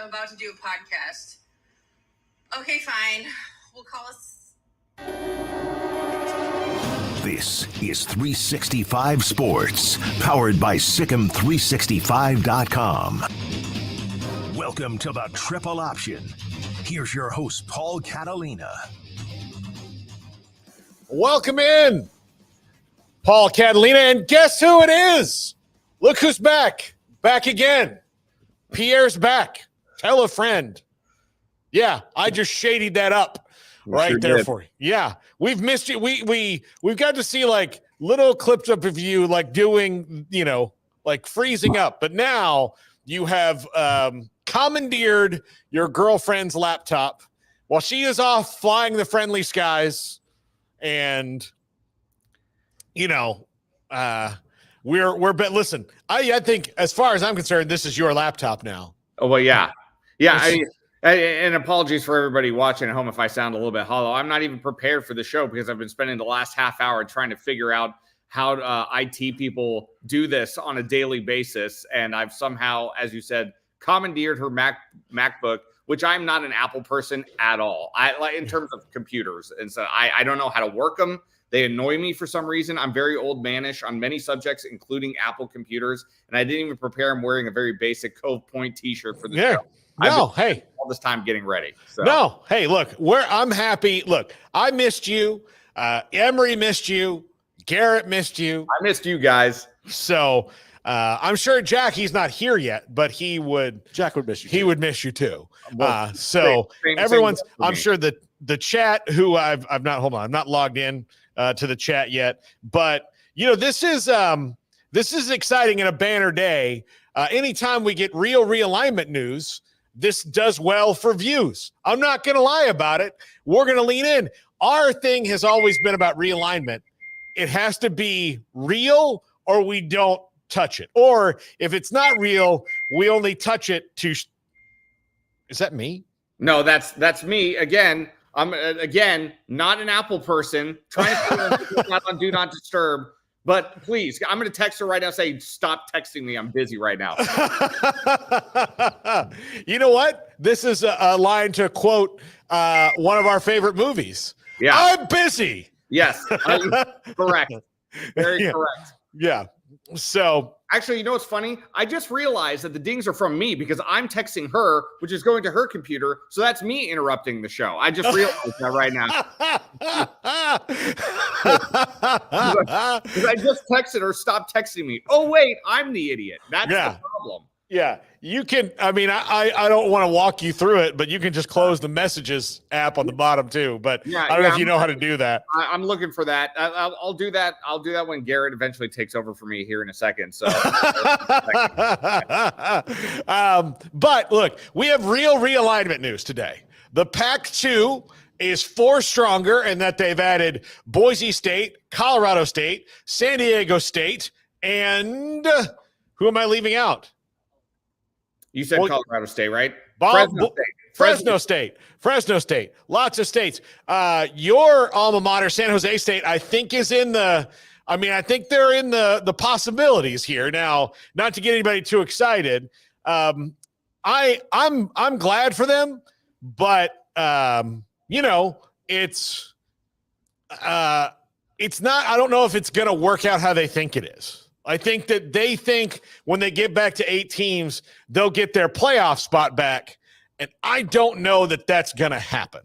I'm about to do a podcast. Okay, fine. We'll call us. This is 365 Sports, powered by Sikkim365.com. Welcome to the Triple Option. Here's your host, Paul Catalina. Welcome in, Paul Catalina, and guess who it is? Look who's back. Back again. Pierre's back. Tell a friend. Yeah, I just shadied that up right there for you. Yeah, we've missed you. We've got to see like little clips up of you like doing, like freezing up. But now you have commandeered your girlfriend's laptop while she is off flying the friendly skies. And, listen, I think as far as I'm concerned, this is your laptop now. Oh, well, yeah. Yeah. And apologies for everybody watching at home if I sound a little bit hollow. I'm not even prepared for the show because I've been spending the last half hour trying to figure out how IT people do this on a daily basis. And I've somehow, as you said, commandeered her MacBook, which I'm not an Apple person at all. I like in terms of computers. And so I don't know how to work them. They annoy me for some reason. I'm very old manish on many subjects, including Apple computers. And I didn't even prepare. I'm wearing a very basic Cove Point t-shirt for the show. All this time getting ready. So. No, hey, look, I'm happy. Look, I missed you. Emery missed you. Garrett missed you. I missed you guys. So I'm sure Jackie's not here yet, but Jack would miss you. He would miss you too. Everyone's. I'm sure that the chat who I'm not logged in to the chat yet, but this is exciting in a banner day. Anytime we get real realignment news, this does well for views. I'm not going to lie about it. We're going to lean in. Our thing has always been about realignment. It has to be real or we don't touch it. Or if it's not real, we only touch it to. Is that me? No, that's me. Again, I'm not an Apple person. Trying to not on Do Not Disturb. But please, I'm going to text her right now. Say, stop texting me. I'm busy right now. You know what? This is a line to quote one of our favorite movies. Yeah, I'm busy. Yes, correct. Very correct. Yeah. So actually, you know what's funny? I just realized that the dings are from me because I'm texting her, which is going to her computer. So that's me interrupting the show. I just realized that right now. Because I just texted her, stop texting me. Oh, wait, I'm the idiot. That's the problem. Yeah, you can. I mean, I don't want to walk you through it, but you can just close the messages app on the bottom too. But I don't know if you know how to do that. I'm looking for that. I'll do that. I'll do that when Garrett eventually takes over for me here in a second. So, but look, we have real realignment news today. The Pac-12 is 4 stronger, and that they've added Boise State, Colorado State, San Diego State, and who am I leaving out? You said Colorado State, right? Fresno State. Lots of states. Your alma mater, San Jose State, I think is in the. I mean, I think they're in the possibilities here. Now, not to get anybody too excited, I'm glad for them, but it's not. I don't know if it's going to work out how they think it is. I think that they think when they get back to 8 teams, they'll get their playoff spot back. And I don't know that that's going to happen.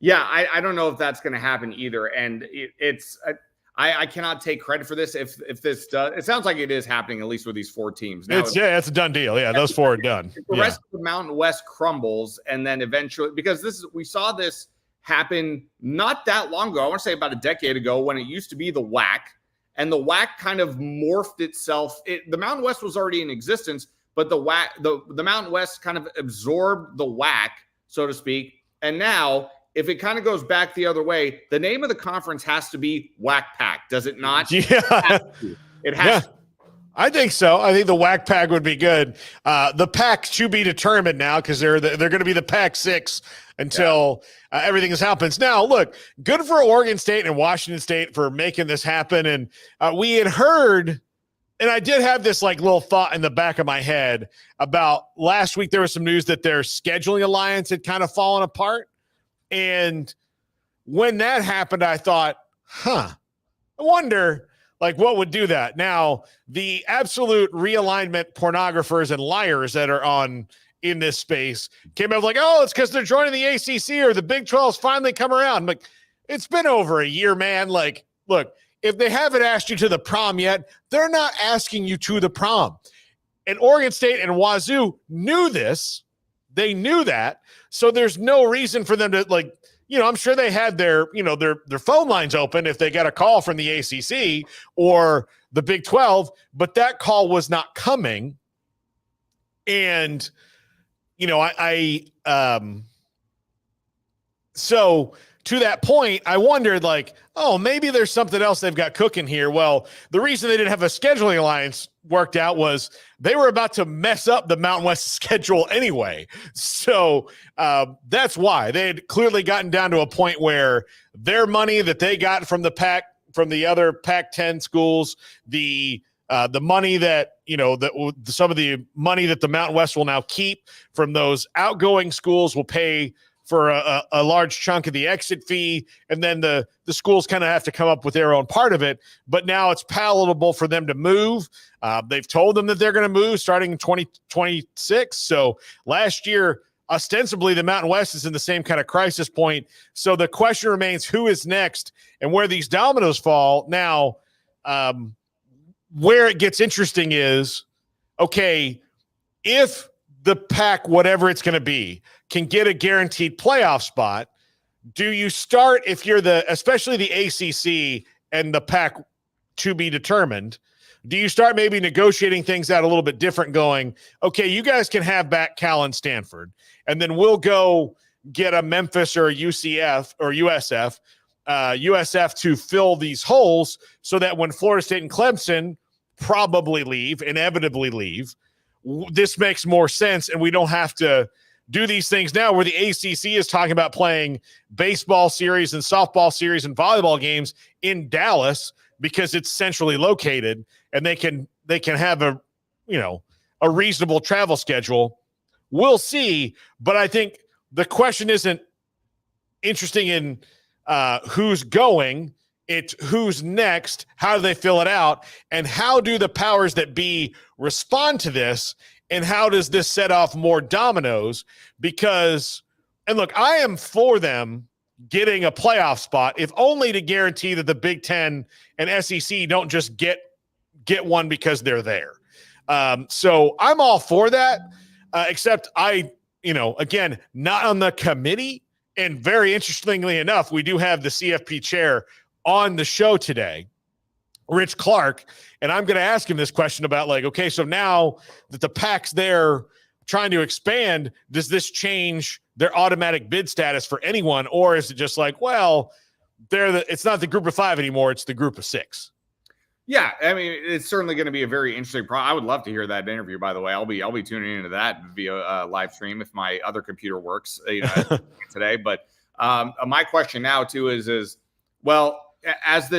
Yeah, I don't know if that's going to happen either. And I cannot take credit for this. If this does, it sounds like it is happening, at least with these 4 teams. Now, it's a done deal. Yeah, those 4 are done. The rest of the Mountain West crumbles, and then eventually, because we saw this happen not that long ago. I want to say about a decade ago, when it used to be the WAC, and the WAC kind of morphed itself. The Mountain West was already in existence, but the WAC, the Mountain West kind of absorbed the WAC, so to speak. And now, if it kind of goes back the other way, the name of the conference has to be WAC Pac, does it not? Yeah. It has to. I think so. I think the WAC Pac would be good. The Pacs to be determined now, because they're going to be the Pac-6 until everything happens. Now, look, good for Oregon State and Washington State for making this happen. And we had heard, and I did have this like little thought in the back of my head about last week. There was some news that their scheduling alliance had kind of fallen apart. And when that happened, I thought, I wonder like what would do that. Now, the absolute realignment pornographers and liars that are in this space came up like, oh, it's because they're joining the ACC or the Big 12's finally come around. I'm like, it's been over a year, man. Like, look, if they haven't asked you to the prom yet, they're not asking you to the prom. And Oregon State and Wazoo knew this. They knew that. So there's no reason for them to like, I'm sure they had their phone lines open if they got a call from the ACC or the Big 12, but that call was not coming. And, so to that point, I wondered like, oh, maybe there's something else they've got cooking here. Well, the reason they didn't have a scheduling alliance worked out was they were about to mess up the Mountain West schedule anyway. So that's why they had clearly gotten down to a point where their money that they got from the other Pac-10 schools, the money that, some of the money that the Mountain West will now keep from those outgoing schools will pay for a large chunk of the exit fee, and then the schools kind of have to come up with their own part of it. But now it's palatable for them to move. They've told them that they're going to move starting in 2026. So last year, ostensibly, the Mountain West is in the same kind of crisis point. So the question remains, who is next and where these dominoes fall. Now, where it gets interesting is, okay, if the Pac, whatever it's going to be, can get a guaranteed playoff spot, do you start, if you're especially the ACC and the Pac to be determined, do you start maybe negotiating things out a little bit different, going, okay, you guys can have back Cal and Stanford, and then we'll go get a Memphis or a UCF or USF to fill these holes so that when Florida State and Clemson inevitably leave, this makes more sense, and we don't have to do these things now where the ACC is talking about playing baseball series and softball series and volleyball games in Dallas because it's centrally located and they can have a reasonable travel schedule. We'll see, but I think the question isn't interesting in who's going. It's who's next, how do they fill it out, and how do the powers that be respond to this, and how does this set off more dominoes? Because, and look, I am for them getting a playoff spot, if only to guarantee that the Big Ten and SEC don't just get one because they're there. So I'm all for that, except again, not on the committee. And very interestingly enough, we do have the CFP chair on the show today, Rich Clark, and I'm going to ask him this question about like, okay, so now that the Pac's there trying to expand, does this change their automatic bid status for anyone, or is it just like, well, it's not the group of 5 anymore, it's the group of 6? Yeah, I mean, it's certainly going to be a very interesting I would love to hear that interview, by the way. I'll be tuning into that via live stream if my other computer works today. But my question now too is well, as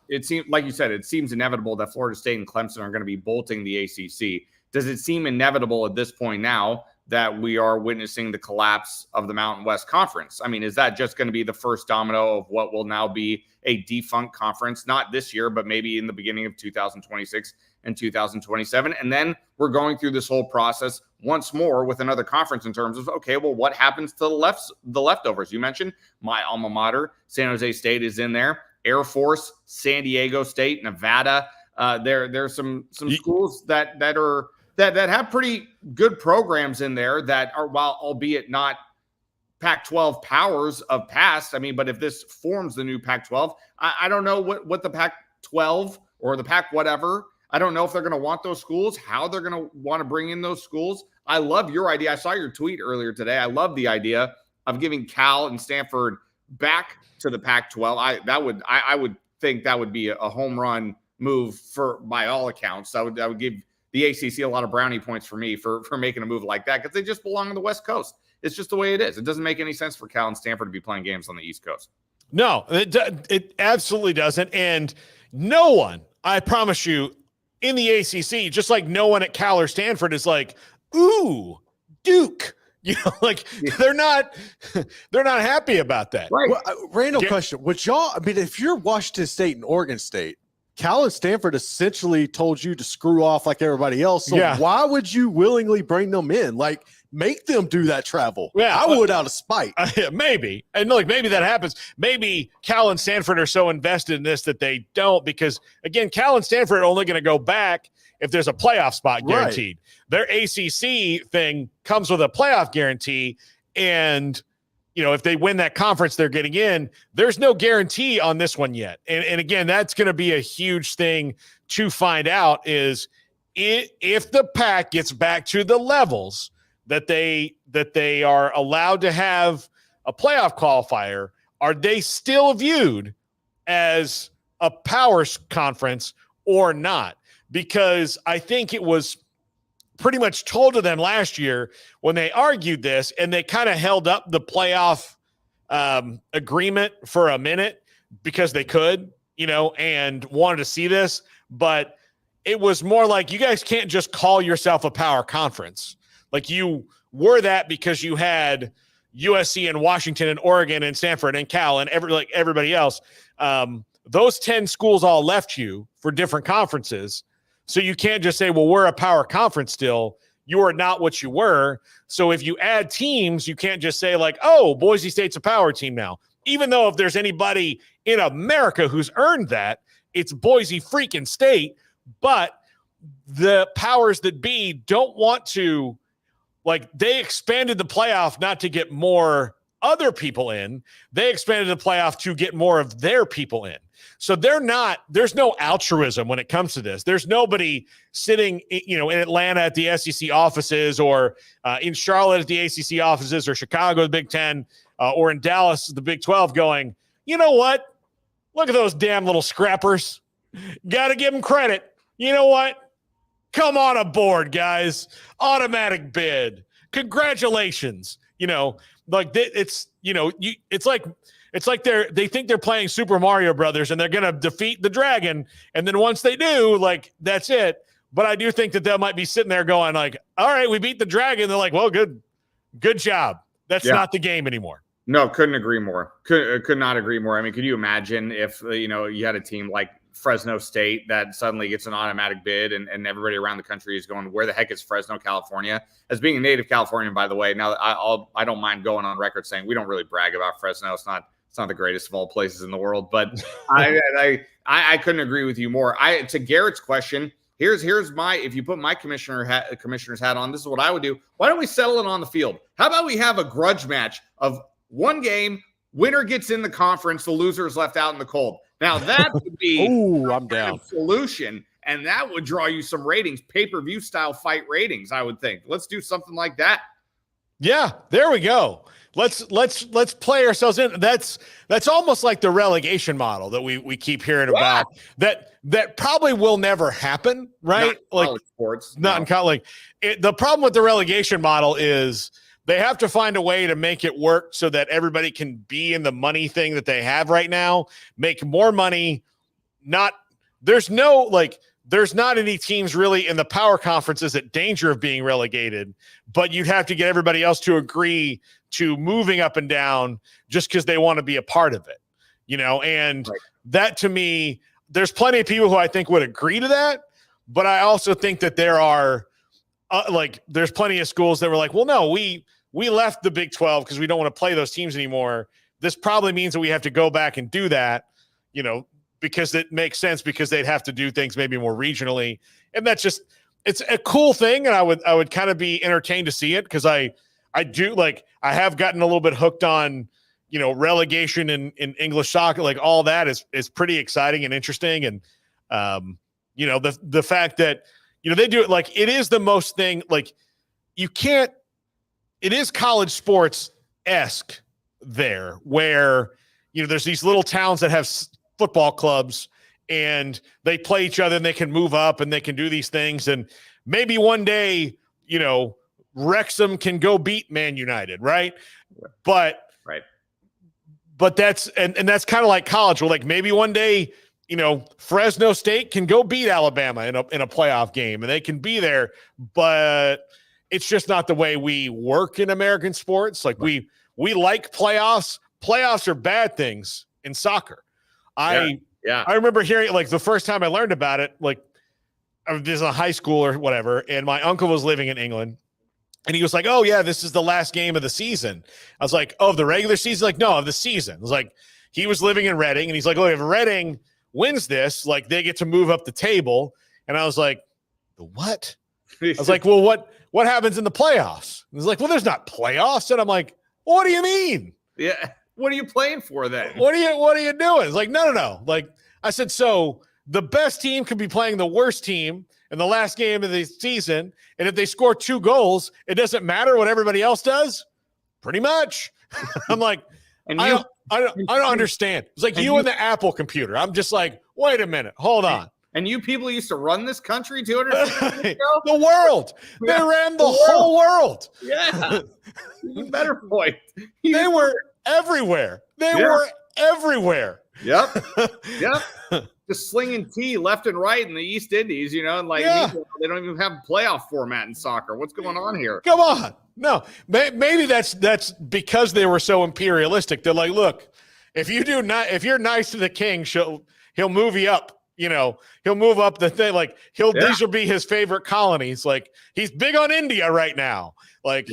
it seems, like you said, it seems inevitable that Florida State and Clemson are going to be bolting the ACC. Does it seem inevitable at this point now that we are witnessing the collapse of the Mountain West Conference? I mean, is that just going to be the first domino of what will now be a defunct conference, not this year, but maybe in the beginning of 2026 and 2027? And then we're going through this whole process once more with another conference in terms of, okay, well, what happens to the leftovers? You mentioned my alma mater, San Jose State is in there, Air Force, San Diego State, Nevada. There's some schools that have pretty good programs in there that are, while albeit not Pac-12 powers of past. I mean, but if this forms the new Pac-12, I don't know what the Pac-12 or the Pac whatever, I don't know if they're going to want those schools, how they're going to want to bring in those schools. I love your idea. I saw your tweet earlier today. I love the idea of giving Cal and Stanford back to the Pac-12. I would think that would be a home run move for, by all accounts. I would give the ACC a lot of brownie points for me for making a move like that, because they just belong on the West Coast. It's just the way it is. It doesn't make any sense for Cal and Stanford to be playing games on the East Coast. No, it absolutely doesn't. And no one, I promise you, in the ACC, just like no one at Cal or Stanford is like, ooh, Duke. You know, like they're not happy about that. Right. Well, random question. Would y'all, I mean, if you're Washington State and Oregon State, Cal and Stanford essentially told you to screw off like everybody else. So why would you willingly bring them in? Like, make them do that travel. Yeah, I would out of spite. Maybe. And look, maybe that happens. Maybe Cal and Stanford are so invested in this that they don't, because again, Cal and Stanford are only going to go back if there's a playoff spot guaranteed. Their ACC thing comes with a playoff guarantee. And, you know, if they win that conference they're getting in, there's no guarantee on this one yet. And again, that's going to be a huge thing to find out, is if the Pac gets back to the levels that they are allowed to have a playoff qualifier, are they still viewed as a powers conference or not? Because I think it was pretty much told to them last year when they argued this, and they kind of held up the playoff agreement for a minute because they could, you know, and wanted to see this. But it was more like, you guys can't just call yourself a power conference. Like, you were that because you had USC and Washington and Oregon and Stanford and Cal and everybody else. Those 10 schools all left you for different conferences. So you can't just say, well, we're a power conference still. You are not what you were. So if you add teams, you can't just say like, oh, Boise State's a power team now. Even though if there's anybody in America who's earned that, it's Boise freaking State. But the powers that be don't want to, like, they expanded the playoff not to get more other people in. They expanded the playoff to get more of their people in. So there's no altruism when it comes to this. There's nobody sitting, you know, in Atlanta at the SEC offices, or in Charlotte at the ACC offices, or Chicago, the Big Ten, or in Dallas, the Big 12, going, you know what? Look at those damn little scrappers. Got to give them credit. You know what? Come on aboard, guys. Automatic bid. Congratulations. You know, like it's, you know, it's like they think they're playing Super Mario Brothers and they're going to defeat the dragon. And then once they do, like, that's it. But I do think that they might be sitting there going like, all right, we beat the dragon. They're like, well, good job. That's not the game anymore. No, couldn't agree more. Could not agree more. I mean, could you imagine if, you know, you had a team like Fresno State that suddenly gets an automatic bid, and everybody around the country is going, where the heck is Fresno, California? As being a native Californian, by the way, now I don't mind going on record saying we don't really brag about Fresno. It's not the greatest of all places in the world, but I couldn't agree with you more. To Garrett's question, here's my, if you put my commissioner's hat on, this is what I would do. Why don't we settle it on the field? How about we have a grudge match of one game, winner gets in the conference, the loser is left out in the cold. Now that would be I'm down. Solution, and that would draw you some ratings, pay-per-view style fight ratings, I would think. Let's do something like that. Yeah, there we go. Let's play ourselves in. That's almost like the relegation model that we keep hearing about. That probably will never happen, right? Not like sports. Not in college. The problem with the relegation model is they have to find a way to make it work so that everybody can be in the money thing that they have right now, make more money. There's not any teams really in the power conferences at danger of being relegated, but you'd have to get everybody else to agree to moving up and down just because they want to be a part of it, you know? And that, to me, there's plenty of people who I think would agree to that, but I also think that there are like there's plenty of schools that were like, well, no, we left the Big 12 because we don't want to play those teams anymore. This probably means that we have to go back and do that, because it makes sense because they'd have to do things maybe more regionally. And that's just, it's a cool thing. And I would kind of be entertained to see it because I do I have gotten a little bit hooked on, relegation in English soccer, like all that is pretty exciting and interesting. And, the fact that, they do it like it is the most thing, like it is college sports-esque there where, there's these little towns that have football clubs and they play each other and they can move up and they can do these things. And maybe one day, Wrexham can go beat Man United. Right. But that's, and that's kind of like college where like maybe one day, Fresno State can go beat Alabama in a playoff game and they can be there, but it's just not the way we work in American sports. Like we like playoffs. Playoffs are bad things in soccer. I remember hearing like the first time I learned about it, like I was in high school or whatever, and my uncle was living in England, and he was like, "Oh yeah, this is the last game of the season." I was like, "Oh, of the regular season?" Like, no, of the season. I was like, he was living in Reading, and he's like, "Oh, if Reading wins this, like they get to move up the table." And I was like, "The what?" I was like, "Well, what happens in the playoffs?" And he's like, "Well, there's not playoffs." And I'm like, "What do you mean?" Yeah. What are you playing for then? What are you doing? It's like, no. Like I said, so the best team could be playing the worst team in the last game of the season. And if they score 2 goals, it doesn't matter what everybody else does. Pretty much. I'm like, I don't understand. It's like you and the Apple computer. I'm just like, wait a minute. Hold on. And you people used to run this country 250 years ago? The world. They ran the whole world. Yeah. Even better point. They were everywhere. They were everywhere. Yep. Just slinging tea left and right in the East Indies, and like they don't even have a playoff format in soccer. What's going on here? Come on. No, maybe that's because they were so imperialistic. They're like, look, if you're nice to the king, he'll move you up. He'll move up the thing. Like these will be his favorite colonies. Like he's big on India right now. Like,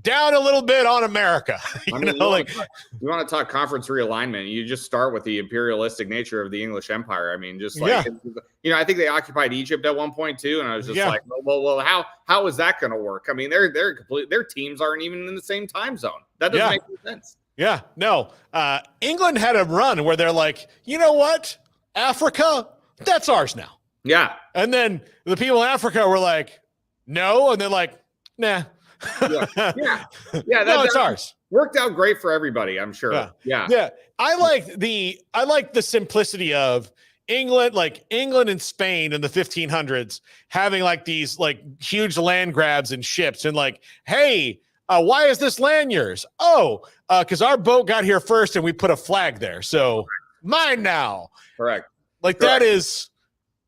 down a little bit on America. You want to talk conference realignment. You just start with the imperialistic nature of the English Empire. I mean, just like, I think they occupied Egypt at one point too. And I was just like, well, how is that going to work? I mean, their teams aren't even in the same time zone. That doesn't make any sense. Yeah, no. England had a run where they're like, you know what? Africa, that's ours now. Yeah. And then the people in Africa were like, no. And they're like, nah. Yeah. It's ours. Worked out great for everybody, I'm sure. Yeah. I like the simplicity of England, like England and Spain in the 1500s having like these like huge land grabs and ships and like, hey, why is this land yours? Oh, because our boat got here first and we put a flag there, so mine now. Correct. Like that is,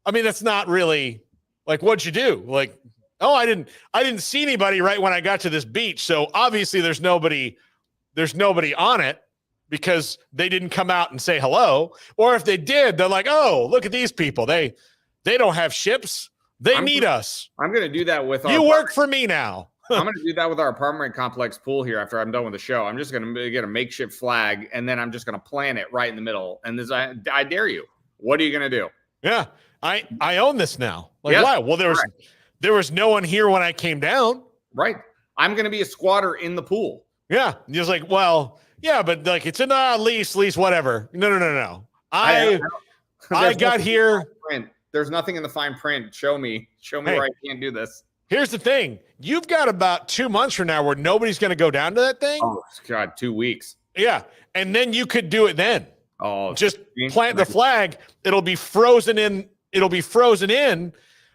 I mean, that's not really like what'd you do? Like, oh, I didn't see anybody right when I got to this beach. So obviously there's nobody on it because they didn't come out and say hello. Or if they did, they're like, oh, look at these people. They don't have ships. They need us. I'm going to do that with you work for me now. I'm going to do that with our apartment complex pool here after I'm done with the show. I'm just going to get a makeshift flag and then I'm just going to plant it right in the middle. And this, I dare you. What are you going to do? Yeah. I own this now. Like, why? Well, there was no one here when I came down. Right. I'm going to be a squatter in the pool. Yeah. Just like, well, yeah, but like it's in a lease, whatever. No. I got here. There's nothing in the fine print. Show me where I can't do this. Here's the thing. You've got about 2 months from now where nobody's going to go down to that thing. Oh, God, 2 weeks. Yeah. And then you could do it then. Oh, just plant the flag. It'll be frozen in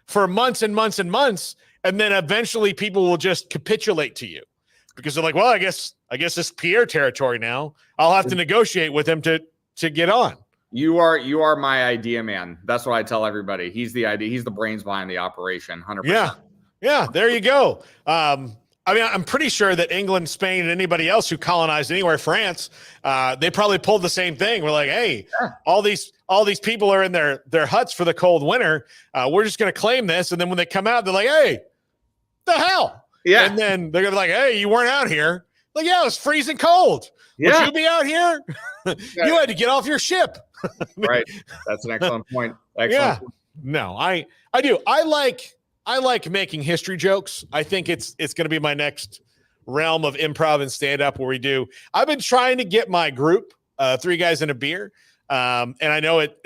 for months and months and months. And then eventually people will just capitulate to you because they're like, well, I guess it's Pierre territory now. I'll have to negotiate with him to get on. You are my idea man. That's what I tell everybody. He's the idea. He's the brains behind the operation. 100%. Yeah. There you go. I mean, I'm pretty sure that England, Spain, and anybody else who colonized anywhere, France, they probably pulled the same thing. We're like, hey, all these people are in their huts for the cold winter. We're just going to claim this. And then when they come out, they're like, hey, the hell? Yeah. And then they're going to be like, hey, you weren't out here. Like, yeah, it was freezing cold. Yeah. Would you be out here? You had to get off your ship. Right. That's an excellent point. Yeah. No, I do. I like making history jokes. I think it's going to be my next realm of improv and stand-up where we do. I've been trying to get my group, 3 guys and a beer. And I know it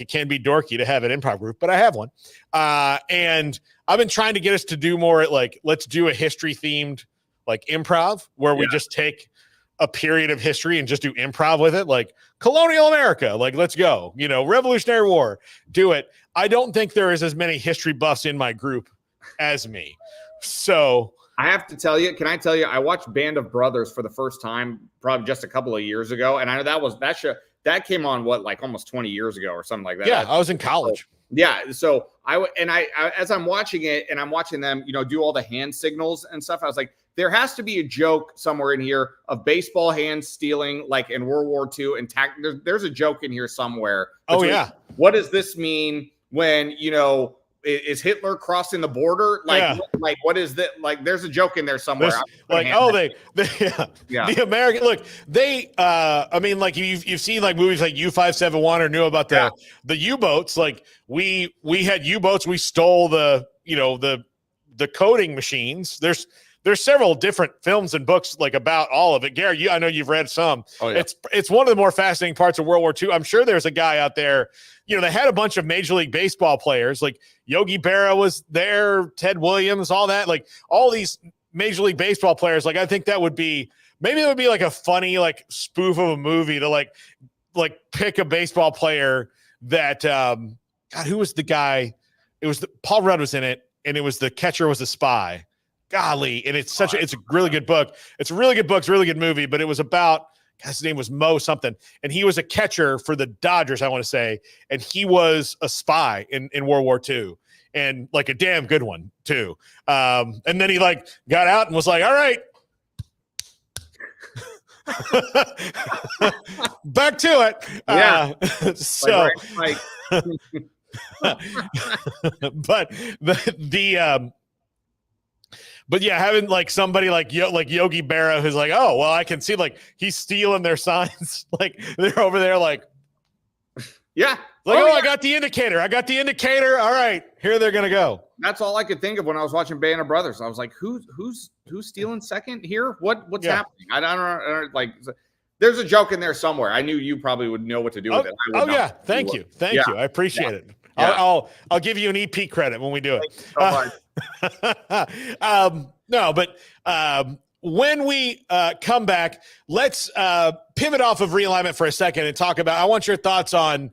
can be dorky to have an improv group, but I have one. And I've been trying to get us to do more let's do a history themed improv where we just take a period of history and just do improv with it, like colonial America, let's go, Revolutionary War, do it. I don't think there is as many history buffs in my group as me. So I have to tell you, I watched Band of Brothers for the first time, probably just a couple of years ago. And I know that came on almost 20 years ago or something like that. Yeah. I was in college. Yeah. So I as I'm watching it and I'm watching them, do all the hand signals and stuff, I was like, there has to be a joke somewhere in here of baseball hands stealing, like in World War II, and there's a joke in here somewhere. Oh yeah. What does this mean when, is Hitler crossing the border? What is that? Like, there's a joke in there somewhere. The American, look, they, you've seen movies like U-571 or knew about the U-boats. We had U-boats. We stole the coding machines. There's several different films and books about all of it. Gary, I know you've read some. Oh, yeah. It's one of the more fascinating parts of World War II. I'm sure there's a guy out there. They had a bunch of Major League Baseball players, like Yogi Berra was there, Ted Williams, all that, all these Major League Baseball players. I think that would be like a funny spoof of a movie to pick a baseball player that God, who was the guy? It was Paul Rudd was in it, and it was the catcher was a spy. Golly, and it's a really good book. It's a really good book. It's a really good movie, but it was about, his name was Mo something, and he was a catcher for the Dodgers, I want to say, and he was a spy in World War II, and a damn good one too. And then he got out and was like, all right, back to it. Yeah. But yeah, having somebody like Yogi Berra who's oh, well, I can see he's stealing their signs. They're over there yeah. I got the indicator. All right, here they're gonna go. That's all I could think of when I was watching Band of Brothers. I was like, who's stealing second here? What's happening? I don't there's a joke in there somewhere. I knew you probably would know what to do with it. Yeah. Thank you. I appreciate it. Yeah. I'll give you an EP credit when we do it. No, but when we come back, let's pivot off of realignment for a second and talk about. I want your thoughts on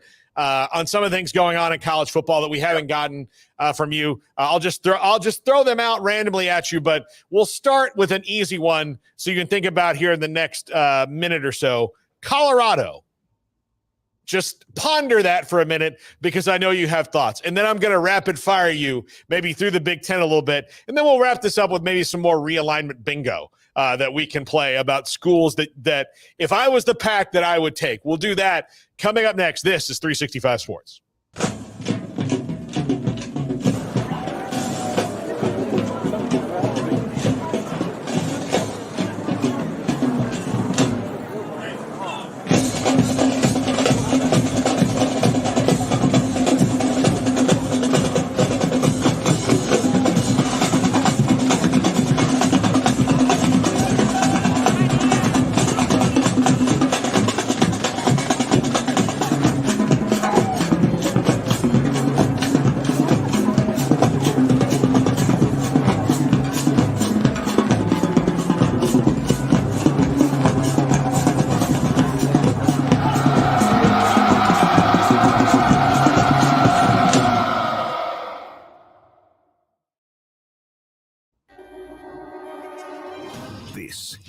some of the things going on in college football that we haven't gotten from you. I'll just throw them out randomly at you, but we'll start with an easy one so you can think about here in the next minute or so. Colorado. Just ponder that for a minute because I know you have thoughts. And then I'm going to rapid fire you maybe through the Big Ten a little bit. And then we'll wrap this up with maybe some more realignment bingo that we can play about schools that if I was the pack that I would take. We'll do that coming up next. This is 365 Sports.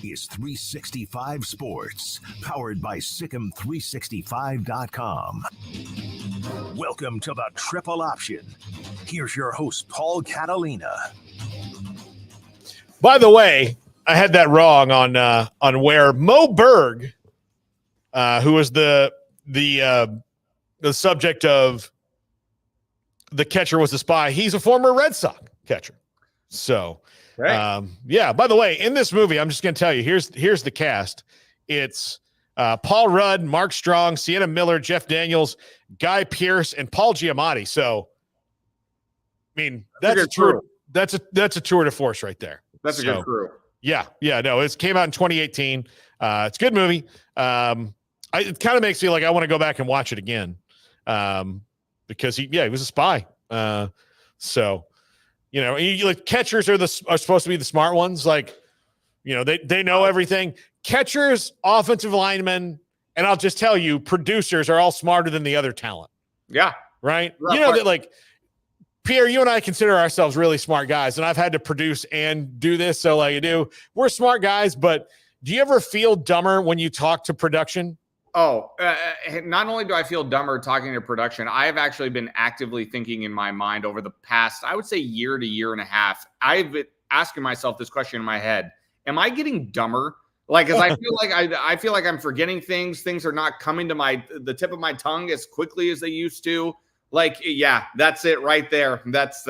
This is 365 Sports, powered by Sikkim365.com. Welcome to the Triple Option. Here's your host, Paul Catalina. By the way, I had that wrong on where Mo Berg, who was the subject of the catcher was a spy. He's a former Red Sox catcher. So Right. Yeah. By the way, in this movie, I'm just going to tell you, here's the cast. It's Paul Rudd, Mark Strong, Sienna Miller, Jeff Daniels, Guy Pearce, and Paul Giamatti. So, I mean, that's a tour. That's a tour de force right there. That's a good crew. Yeah. No, it came out in 2018. It's a good movie. It kind of makes me like I want to go back and watch it again, because he was a spy. So, like catchers are supposed to be the smart ones. Like, they know everything. Catchers, offensive linemen, and I'll just tell you, producers are all smarter than the other talent. Yeah. Right. That like Pierre, you and I consider ourselves really smart guys, and I've had to produce and do this. So like we're smart guys, but do you ever feel dumber when you talk to production? Oh, not only do I feel dumber talking to production, I have actually been actively thinking in my mind over the past, I would say year to year and a half. I've been asking myself this question in my head. Am I getting dumber? Like, because I feel like I'm forgetting things. Things are not coming to the tip of my tongue as quickly as they used to. Like, yeah, that's it right there. That's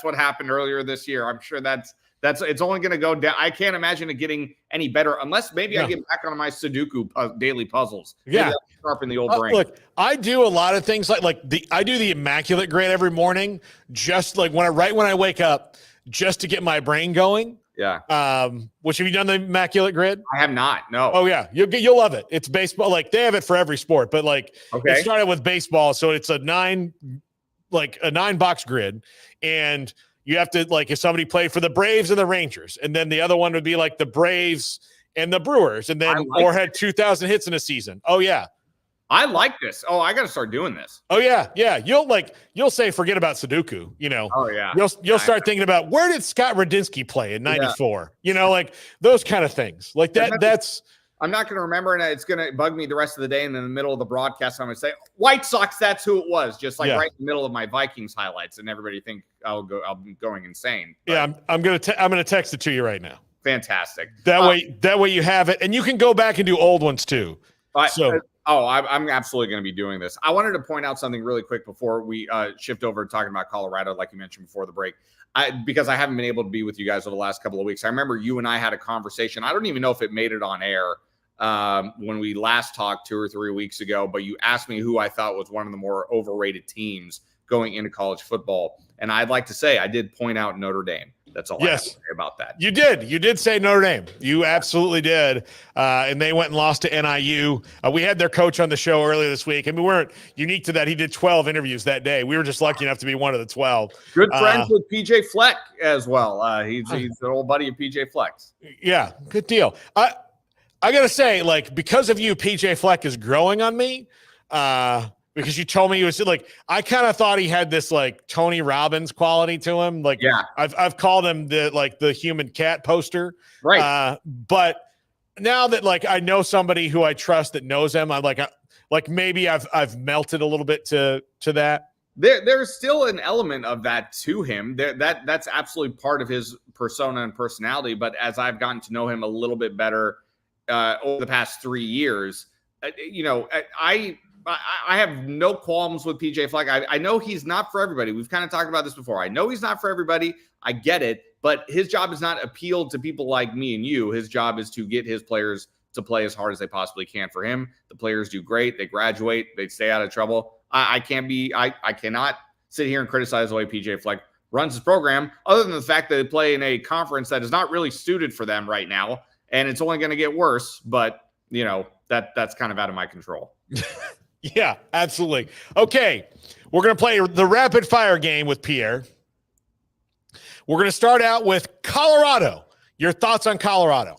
what happened earlier this year. I'm sure it's only going to go down. I can't imagine it getting any better unless maybe I get back on my Sudoku daily puzzles. Yeah, sharpen the old brain. Look, I do a lot of things I do the immaculate grid every morning, just like when I wake up, just to get my brain going. Yeah. Which, have you done the immaculate grid? I have not. No. Oh yeah, you'll love it. It's baseball. Like they have it for every sport, but like it started with baseball, so it's a 9-box grid, and you have to, like, if somebody played for the Braves and the Rangers, and then the other one would be like the Braves and the Brewers, and then had 2,000 hits in a season. Oh yeah. I like this. Oh, I got to start doing this. Oh yeah. Yeah. You'll say, forget about Sudoku, Oh yeah. You'll start thinking about, where did Scott Radinsky play in 94? Like those kind of things like that. I'm not going to remember, and it's going to bug me the rest of the day. And in the middle of the broadcast, I'm going to say White Sox. That's who it was. Just like right in the middle of my Vikings highlights, and everybody think I'll be going insane. But yeah. I'm going to text it to you right now. Fantastic. That way you have it, and you can go back and do old ones too. I'm absolutely going to be doing this. I wanted to point out something really quick before we shift over to talking about Colorado, like you mentioned before the break, because I haven't been able to be with you guys over the last couple of weeks. I remember you and I had a conversation. I don't even know if it made it on air when we last talked 2 or 3 weeks ago, but you asked me who I thought was one of the more overrated teams going into college football. And I'd like to say I did point out Notre Dame. That's all I have to say about that. You did say Notre Dame. You absolutely did. And they went and lost to NIU. We had their coach on the show earlier this week, and we weren't unique to that. He did 12 interviews that day. We were just lucky enough to be one of the 12. Good friends with PJ Fleck as well. He's an old buddy of PJ Fleck's. Yeah, good deal. I got to say, like, because of you, PJ Fleck is growing on me. Because you told me he was like, I kind of thought he had this like Tony Robbins quality to him. Like, yeah, I've called him the human cat poster. Right. But now that like I know somebody who I trust that knows him, I'm like maybe I've melted a little bit to that. There's still an element of that to him. That's absolutely part of his persona and personality. But as I've gotten to know him a little bit better over the past 3 years, I have no qualms with PJ Fleck. I know he's not for everybody. We've kind of talked about this before. I know he's not for everybody. I get it. But his job is not appealed to people like me and you. His job is to get his players to play as hard as they possibly can. For him, the players do great. They graduate. They stay out of trouble. I cannot sit here and criticize the way PJ Fleck runs his program, other than the fact that they play in a conference that is not really suited for them right now. And it's only going to get worse. But, that's kind of out of my control. Yeah, absolutely. Okay, we're going to play the rapid fire game with Pierre. We're going to start out with Colorado. Your thoughts on Colorado?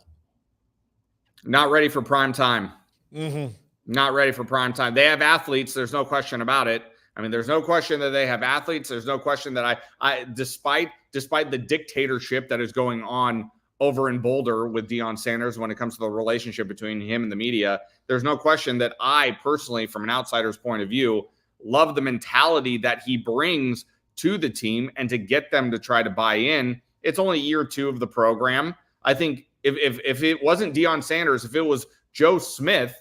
Not ready for prime time. Mm-hmm. Not ready for prime time. They have athletes. There's no question about it. I mean, there's no question that they have athletes. There's no question that I despite the dictatorship that is going on over in Boulder with Deion Sanders when it comes to the relationship between him and the media, there's no question that I personally, from an outsider's point of view, love the mentality that he brings to the team and to get them to try to buy in. It's only year 2 of the program. I think if it wasn't Deion Sanders, if it was Joe Smith,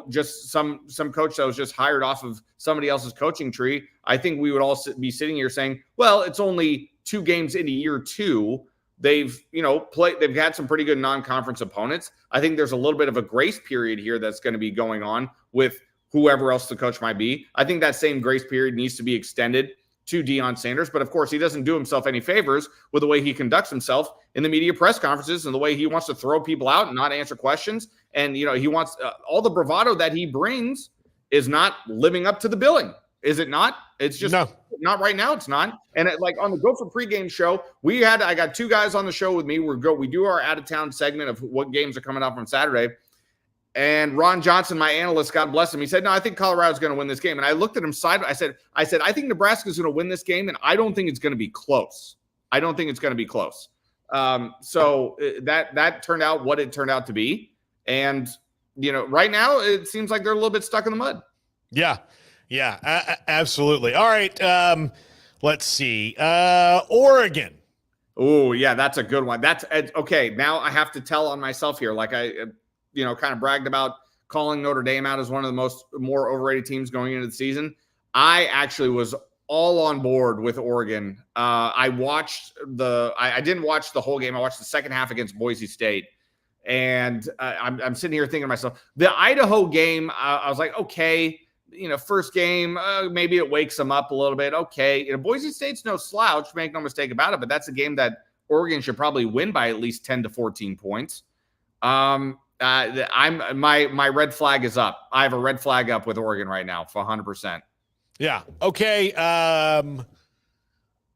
just some coach that was just hired off of somebody else's coaching tree, I think we would all be sitting here saying, well, it's only 2 games into year 2. they've had some pretty good non-conference opponents. I think there's a little bit of a grace period here that's going to be going on with whoever else the coach might be. I think that same grace period needs to be extended to Deion Sanders, but of course he doesn't do himself any favors with the way he conducts himself in the media press conferences and the way he wants to throw people out and not answer questions. And, he wants all the bravado that he brings is not living up to the billing. Is it not? It's just not right now. It's not. And on the Go for pregame show, I got two guys on the show with me. We do our out of town segment of what games are coming up on Saturday. And Ron Johnson, my analyst, God bless him, he said, no, I think Colorado's going to win this game. And I looked at him I said, I think Nebraska's going to win this game, and I don't think it's going to be close. So that turned out what it turned out to be. And, right now it seems like they're a little bit stuck in the mud. Yeah. Yeah, absolutely. All right. Let's see. Oregon. Oh, yeah, that's a good one. That's okay. Now I have to tell on myself here. Like I kind of bragged about calling Notre Dame out as one of the more overrated teams going into the season. I actually was all on board with Oregon. I didn't watch the whole game. I watched the second half against Boise State. And I'm sitting here thinking to myself, the Idaho game, I was like, okay, first game, maybe it wakes them up a little bit. Okay. Boise State's no slouch, make no mistake about it, but that's a game that Oregon should probably win by at least 10 to 14 points. My red flag is up. I have a red flag up with Oregon right now for 100%. Yeah. Okay. I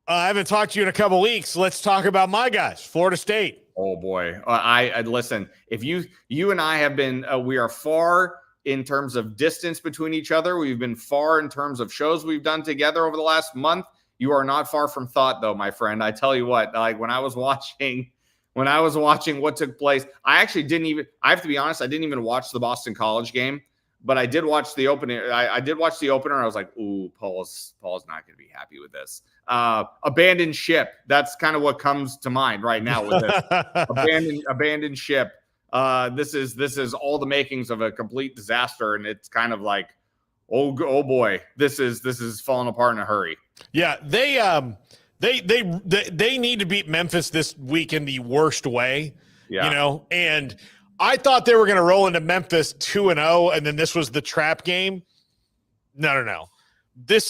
haven't talked to you in a couple weeks. Let's talk about my guys, Florida State. Oh boy. I listen, if you and I have been, we are far in terms of distance between each other. We've been far in terms of shows we've done together over the last month. You are not far from thought though, my friend. I tell you what, when I was watching what took place, I have to be honest, I didn't even watch the Boston College game, but I did watch the opener. I did watch the opener. And I was like, ooh, Paul's not going to be happy with this. Abandoned ship. That's kind of what comes to mind right now with this. Abandoned ship. This is all the makings of a complete disaster. And it's kind of like, oh boy, this is falling apart in a hurry. Yeah. They need to beat Memphis this week in the worst way, and I thought they were going to roll into Memphis 2-0, and then this was the trap game. No. This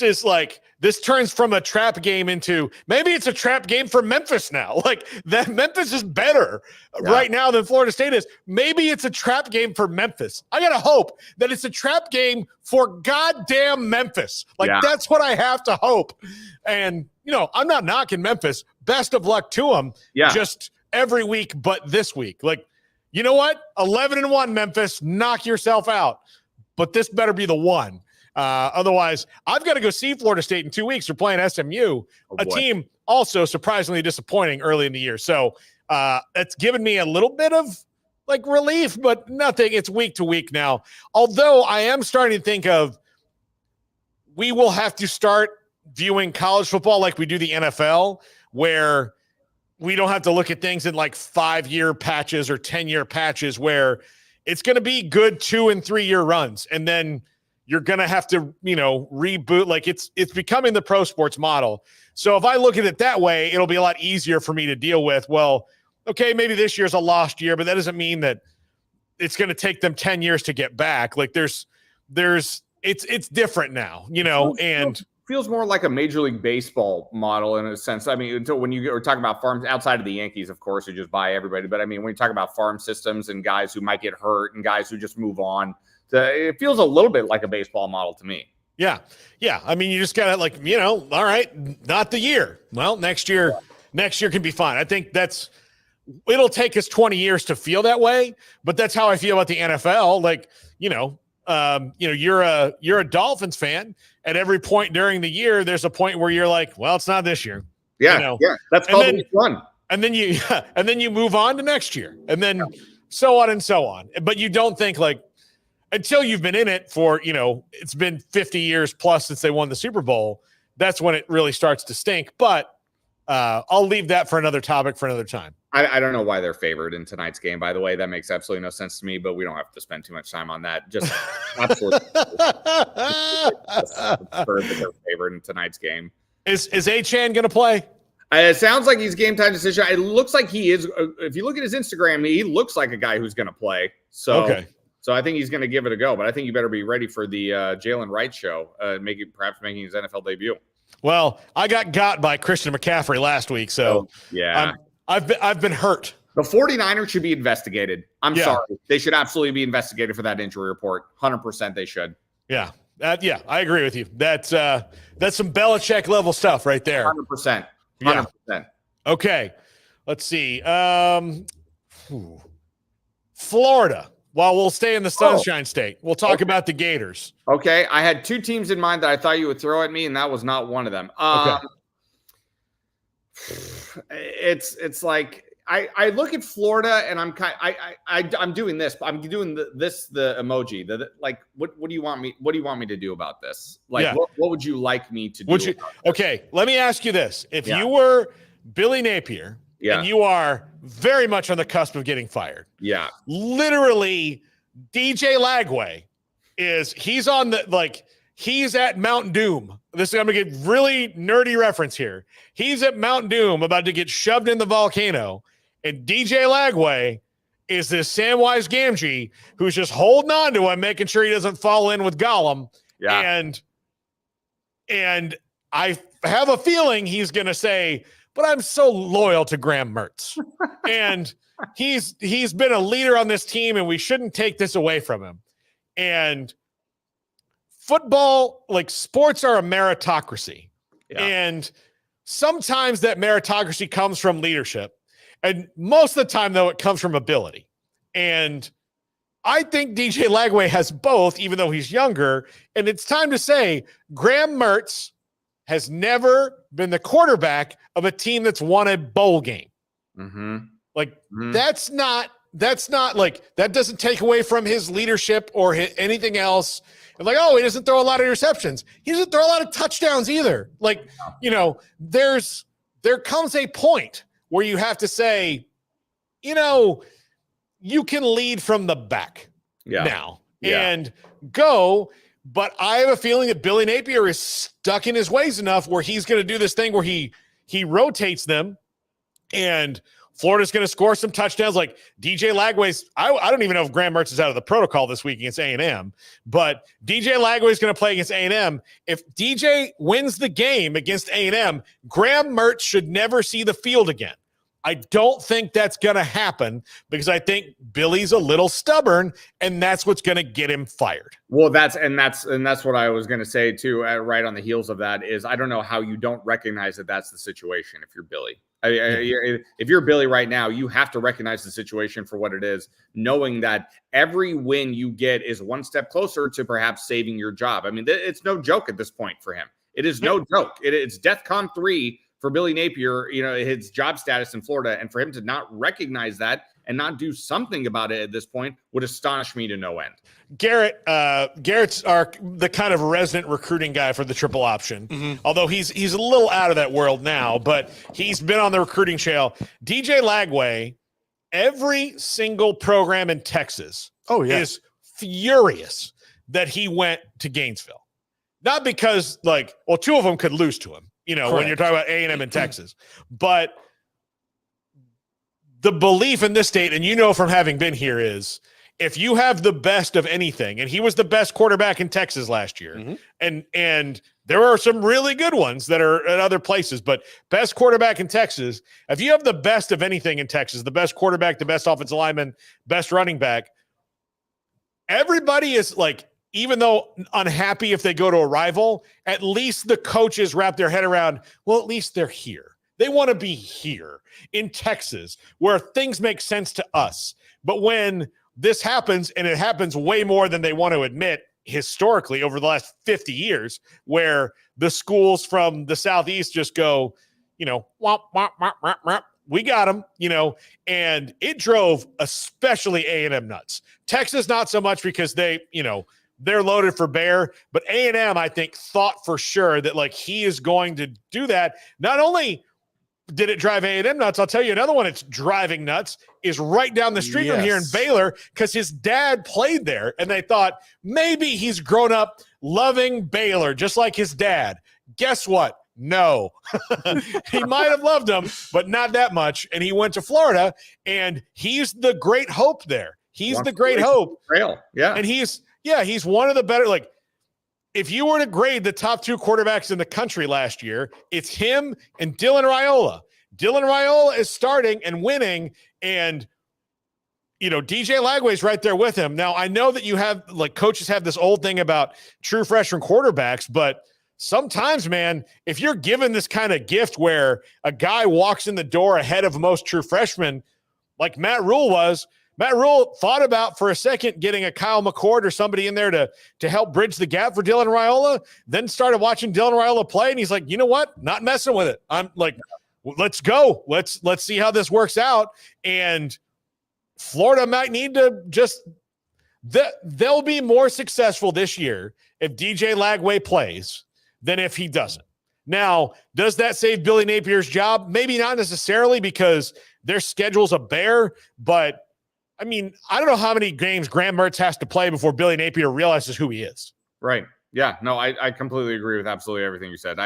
turns from a trap game into maybe it's a trap game for Memphis now. Like that Memphis is better right now than Florida State is. Maybe it's a trap game for Memphis. I got to hope that it's a trap game for goddamn Memphis. That's what I have to hope. And, I'm not knocking Memphis. Best of luck to them. Yeah. Just every week, but this week. You know what? 11-1 Memphis, knock yourself out. But this better be the one. Otherwise, I've got to go see Florida State in 2 weeks. They're playing SMU, a team also surprisingly disappointing early in the year. So it's given me a little bit of relief, but nothing. It's week to week now. Although I am starting to think we will have to start viewing college football like we do the NFL, where we don't have to look at things in 5-year patches or 10-year patches, where it's going to be good 2 and 3 year runs. And then you're going to have to, reboot. It's becoming the pro sports model. So if I look at it that way, it'll be a lot easier for me to deal with. Well, okay, maybe this year's a lost year, but that doesn't mean that it's going to take them 10 years to get back. It's different now, and feels more like a Major League Baseball model in a sense. I mean, until when you were talking about farms outside of the Yankees, of course, who just buy everybody. But I mean, when you talk about farm systems and guys who might get hurt and guys who just move on, it feels a little bit like a baseball model to me. Yeah. I mean, you just got to all right, not the year. Well, next year can be fine. I think it'll take us 20 years to feel that way, but that's how I feel about the NFL. You're a Dolphins fan. At every point during the year, there's a point where you're like, well, it's not this year. Yeah. That's called fun. And then you move on to next year, and then so on and so on. But you don't think until you've been in it for, it's been 50 years plus since they won the Super Bowl. That's when it really starts to stink. But I'll leave that for another topic for another time. I don't know why they're favored in tonight's game, by the way. That makes absolutely no sense to me, but we don't have to spend too much time on that. Just absolutely absurd that they're favored in tonight's game. Is Achane going to play? It sounds like he's game time decision. It looks like he is. If you look at his Instagram, he looks like a guy who's going to play. So, so I think he's going to give it a go. But I think you better be ready for the Jalen Wright show, perhaps making his NFL debut. Well, I got by Christian McCaffrey last week, so yeah, I've been hurt. The 49ers should be investigated. I'm sorry. They should absolutely be investigated for that injury report. 100% they should. Yeah. I agree with you. That's some Belichick level stuff right there. 100%. 100%. Yeah. Okay. Let's see. Florida. While we'll stay in the Sunshine State, we'll talk about the Gators. Okay. I had two teams in mind that I thought you would throw at me, and that was not one of them. It's like I look at Florida and I'm doing this. I'm doing the emoji. Like what do you want me? What do you want me to do about this? Like what would you like me to do? Okay, let me ask you this: if you were Billy Napier, and you are very much on the cusp of getting fired, literally DJ Lagway he's at Mount Doom. I'm gonna get really nerdy reference here. He's at Mount Doom about to get shoved in the volcano. And DJ Lagway is this Samwise Gamgee who's just holding on to him, making sure he doesn't fall in with Gollum. Yeah. And I have a feeling he's going to say, but I'm so loyal to Graham Mertz. And he's been a leader on this team, and we shouldn't take this away from him. And football, like sports, are a meritocracy. Yeah. And sometimes that meritocracy comes from leadership. And most of the time, though, it comes from ability. And I think DJ Lagway has both, even though he's younger. And it's time to say Graham Mertz has never been the quarterback of a team that's won a bowl game. That's not like, that doesn't take away from his leadership or anything else. And like, he doesn't throw a lot of interceptions. He doesn't throw a lot of touchdowns either. Like, there comes a point where you have to say, you can lead from the back now and go. But I have a feeling that Billy Napier is stuck in his ways enough where he's going to do this thing where he rotates them, and Florida's going to score some touchdowns. Like DJ Lagway's, I don't even know if Graham Mertz is out of the protocol this week against A&M, but DJ Lagway is going to play against A&M. If DJ wins the game against A&M, Graham Mertz should never see the field again. I don't think that's going to happen because I think Billy's a little stubborn, and that's what's going to get him fired. Well, that's what I was going to say too. Right on the heels of that is, I don't know how you don't recognize that that's the situation. If you're Billy, if you're Billy right now, you have to recognize the situation for what it is, knowing that every win you get is one step closer to perhaps saving your job. I mean, it's no joke at this point for him. It is no joke. It's DEFCON 3 for Billy Napier, his job status in Florida, and for him to not recognize that and not do something about it at this point would astonish me to no end. Garrett's the kind of resident recruiting guy for the triple option, although he's a little out of that world now, but he's been on the recruiting trail. DJ Lagway, every single program in Texas is furious that he went to Gainesville. Not because, two of them could lose to him. When you're talking about A&M in Texas. But the belief in this state, and from having been here, is if you have the best of anything, and he was the best quarterback in Texas last year, and there are some really good ones that are at other places, but best quarterback in Texas, if you have the best of anything in Texas, the best quarterback, the best offensive lineman, best running back, everybody is even though unhappy if they go to a rival, at least the coaches wrap their head around, well, at least they're here. They want to be here in Texas where things make sense to us. But when this happens, and it happens way more than they want to admit historically over the last 50 years, where the schools from the Southeast just go, womp, womp, womp, womp, womp. We got them, and it drove especially A&M nuts. Texas, not so much because they're loaded for bear, but A&M, I think, thought for sure that he is going to do that. Not only did it drive A&M nuts, I'll tell you another one it's driving nuts is right down the street from here in Baylor, because his dad played there, and they thought maybe he's grown up loving Baylor just like his dad. Guess what? No. He might have loved him, but not that much. And he went to Florida, and he's the great hope there. He's the great hope. Trail. Yeah. And he's one of the better, like, if you were to grade the top 2 quarterbacks in the country last year, it's him and Dylan Raiola. Dylan Raiola is starting and winning, and DJ Lagway's right there with him. Now, I know that you have, like, coaches have this old thing about true freshman quarterbacks, but sometimes, man, if you're given this kind of gift where a guy walks in the door ahead of most true freshmen, like Matt Rule thought about for a second getting a Kyle McCord or somebody in there to help bridge the gap for Dylan Raiola, then started watching Dylan Raiola play, and he's like, you know what? Not messing with it. I'm like, let's go. Let's see how this works out. And Florida might need to they'll be more successful this year if DJ Lagway plays than if he doesn't. Now, does that save Billy Napier's job? Maybe not necessarily, because their schedule's a bear, but I mean, I don't know how many games Graham Mertz has to play before Billy Napier realizes who he is. Right. Yeah. No, I completely agree with absolutely everything you said.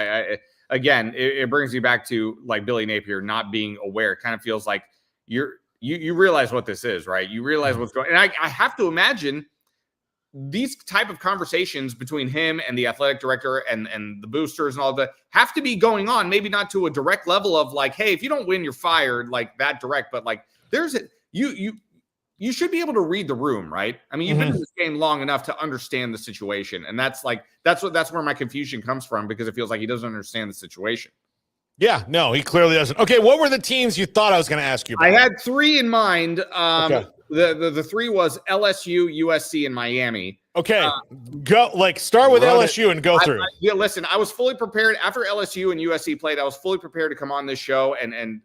Again, it brings me back to, like, Billy Napier not being aware. It kind of feels like you realize what this is, right? You realize what's going on. And I have to imagine these type of conversations between him and the athletic director and the boosters and all that have to be going on, maybe not to a direct level of, like, hey, if you don't win, you're fired, like that direct, but, like, you should be able to read the room, right? I mean, you've been in this game long enough to understand the situation. And that's where my confusion comes from, because it feels like he doesn't understand the situation. Yeah, no, he clearly doesn't. Okay, what were the teams you thought I was going to ask you about? I had 3 in mind. Okay. The 3 was LSU, USC, and Miami. Okay, start with LSU and go through. Listen, I was fully prepared after LSU and USC played. I was fully prepared to come on this show and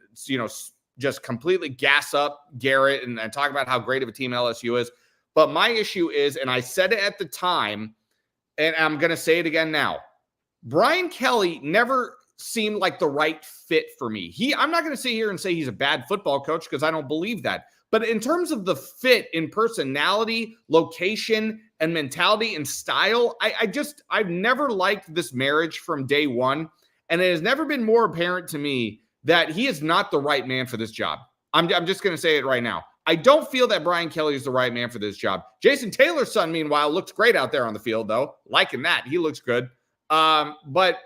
just completely gas up Garrett and talk about how great of a team LSU is. But my issue is, and I said it at the time, and I'm going to say it again now, Brian Kelly never seemed like the right fit for me. I'm not going to sit here and say he's a bad football coach, because I don't believe that. But in terms of the fit in personality, location, and mentality and style, I've never liked this marriage from day one. And it has never been more apparent to me that he is not the right man for this job. I'm just going to say it right now. I don't feel that Brian Kelly is the right man for this job. Jason Taylor's son, meanwhile, looks great out there on the field, though. Liking that. He looks good. But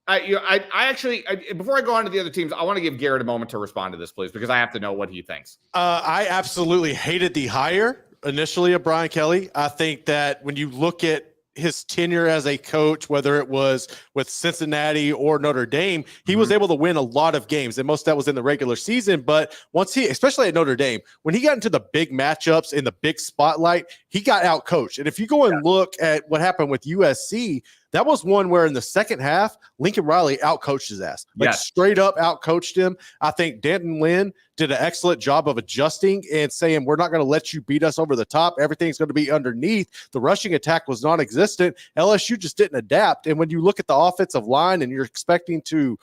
I actually, before I go on to the other teams, I want to give Garrett a moment to respond to this, please, because I have to know what he thinks. I absolutely hated the hire initially of Brian Kelly. I think that when you look at his tenure as a coach, whether it was with Cincinnati or Notre Dame, he was able to win a lot of games, and most of that was in the regular season. But once especially at Notre Dame, when he got into the big matchups in the big spotlight, he got out coached. And if you go and look at what happened with USC, that was one where in the second half, Lincoln Riley outcoached his ass. Straight up outcoached him. I think Denton Lynn did an excellent job of adjusting and saying, we're not going to let you beat us over the top. Everything's going to be underneath. The rushing attack was non-existent. LSU just didn't adapt. And when you look at the offensive line and you're expecting to,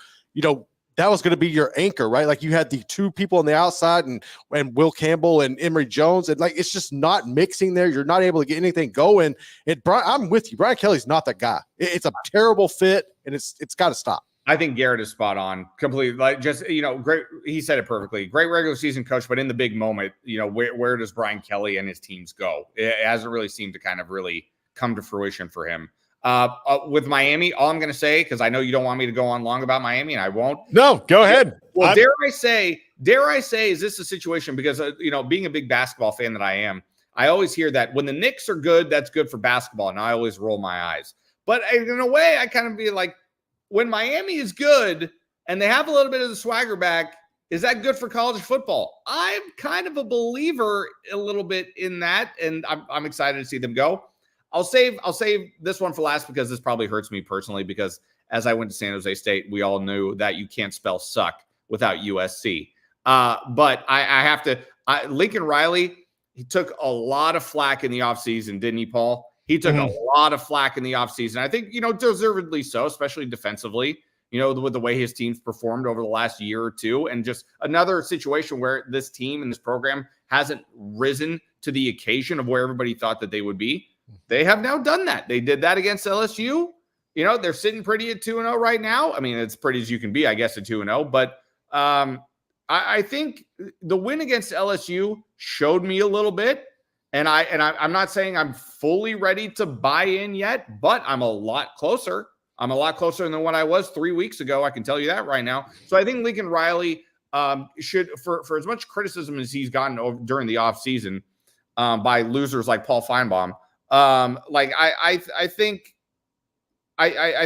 that was going to be your anchor, right? Like, you had the 2 people on the outside and Will Campbell and Emory Jones. And, like, it's just not mixing there. You're not able to get anything going. I'm with you. Brian Kelly's not that guy. It's a terrible fit, and it's got to stop. I think Garrett is spot on completely. Like, just, great. He said it perfectly. Great regular season coach, but in the big moment, where does Brian Kelly and his teams go? It hasn't really seemed to kind of really come to fruition for him. With Miami, all I'm going to say, because I know you don't want me to go on long about Miami, and I won't. No, go ahead. Well, dare I say, is this a situation? Because, being a big basketball fan that I am, I always hear that when the Knicks are good, that's good for basketball, and I always roll my eyes. But in a way, I kind of be like, when Miami is good and they have a little bit of the swagger back, is that good for college football? I'm kind of a believer a little bit in that, and I'm excited to see them go. I'll save this one for last, because this probably hurts me personally, because as I went to San Jose State, we all knew that you can't spell suck without USC. But I have to Lincoln Riley, he took a lot of flack in the offseason, didn't he, Paul? He took a lot of flack in the offseason. I think, deservedly so, especially defensively, with the way his team's performed over the last year or two. And just another situation where this team and this program hasn't risen to the occasion of where everybody thought that they would be. They have now done that. They did that against LSU. they're sitting pretty at 2-0 right now. I mean, it's pretty as you can be, I guess, at 2-0. But I think the win against LSU showed me a little bit. And I'm not saying I'm fully ready to buy in yet, but I'm a lot closer. I'm a lot closer than what I was 3 weeks ago. I can tell you that right now. So I think Lincoln Riley should, for as much criticism as he's gotten over during the offseason by losers like Paul Feinbaum, I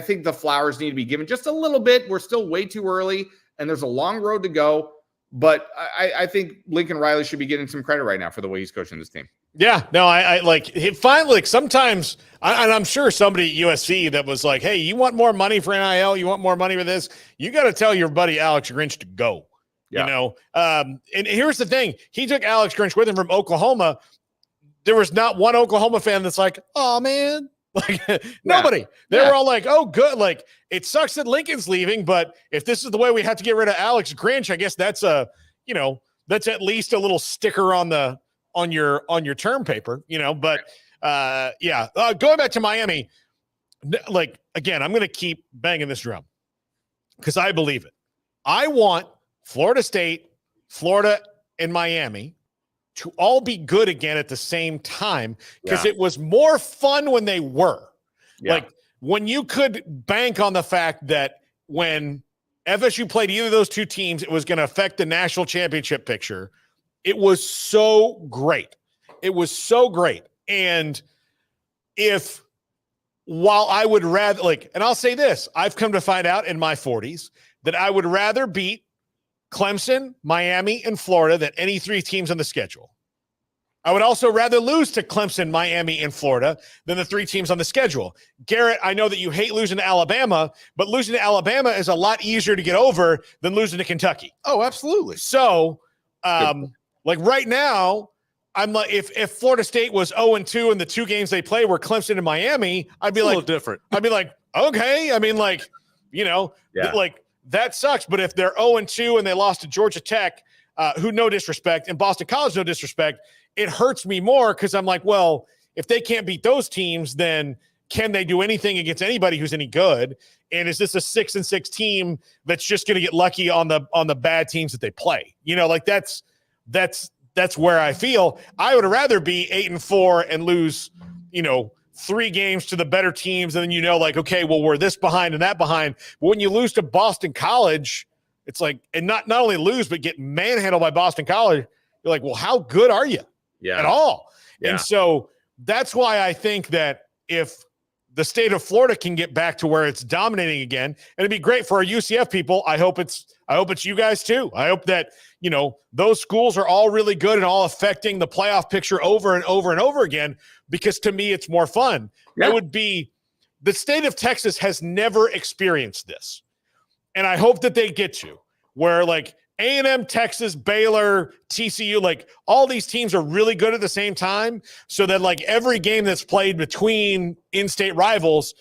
think the flowers need to be given just a little bit. We're still way too early, and there's a long road to go. But I think Lincoln Riley should be getting some credit right now for the way he's coaching this team. Yeah, no, I like it finally. Like sometimes, and I'm sure somebody at USC that was like, "Hey, you want more money for NIL? You want more money for this? You got to tell your buddy Alex Grinch to go." Yeah. And here's the thing: he took Alex Grinch with him from Oklahoma. There was not one Oklahoma fan that's like, "Oh man." Like nobody. They were all like, "Oh, good." Like it sucks that Lincoln's leaving, but if this is the way we have to get rid of Alex Grinch, I guess that's that's at least a little sticker on your term paper, But going back to Miami, like again, I'm going to keep banging this drum because I believe it. I want Florida State, Florida, and Miami to all be good again at the same time because it was more fun when they were. Like when you could bank on the fact that when FSU played either of those two teams, it was going to affect the national championship picture. It was so great. It was so great. And while I would rather and I'll say this, I've come to find out in my 40s that I would rather beat Clemson, Miami, and Florida than any three teams on the schedule. I would also rather lose to Clemson, Miami, and Florida than the three teams on the schedule. Garrett, I know that you hate losing to Alabama, but losing to Alabama is a lot easier to get over than losing to Kentucky. Oh, absolutely. So, right now, I'm like, if Florida State was 0-2 in the two games they play were Clemson and Miami, I'd be a like, little different. I'd be like, okay. I mean, that sucks. But if they're 0-2 and they lost to Georgia Tech, who no disrespect, and Boston College, no disrespect, it hurts me more because I'm like, well, if they can't beat those teams, then can they do anything against anybody who's any good? And is this a 6-6 team that's just going to get lucky on the bad teams that they play? That's where I feel. I would rather be 8-4 and lose, 3 games to the better teams. And then, okay, well, we're this behind and that behind. But when you lose to Boston College, it's like, and not only lose, but get manhandled by Boston College. You're like, well, how good are you at all? Yeah. And so that's why I think that if the state of Florida can get back to where it's dominating again, and it'd be great for our UCF people. I hope it's you guys too. I hope that, those schools are all really good and all affecting the playoff picture over and over and over again, because to me, it's more fun. Yeah. It would be the state of Texas has never experienced this. And I hope that they get to where A&M, Texas, Baylor, TCU, all these teams are really good at the same time, so that every game that's played between in-state rivals,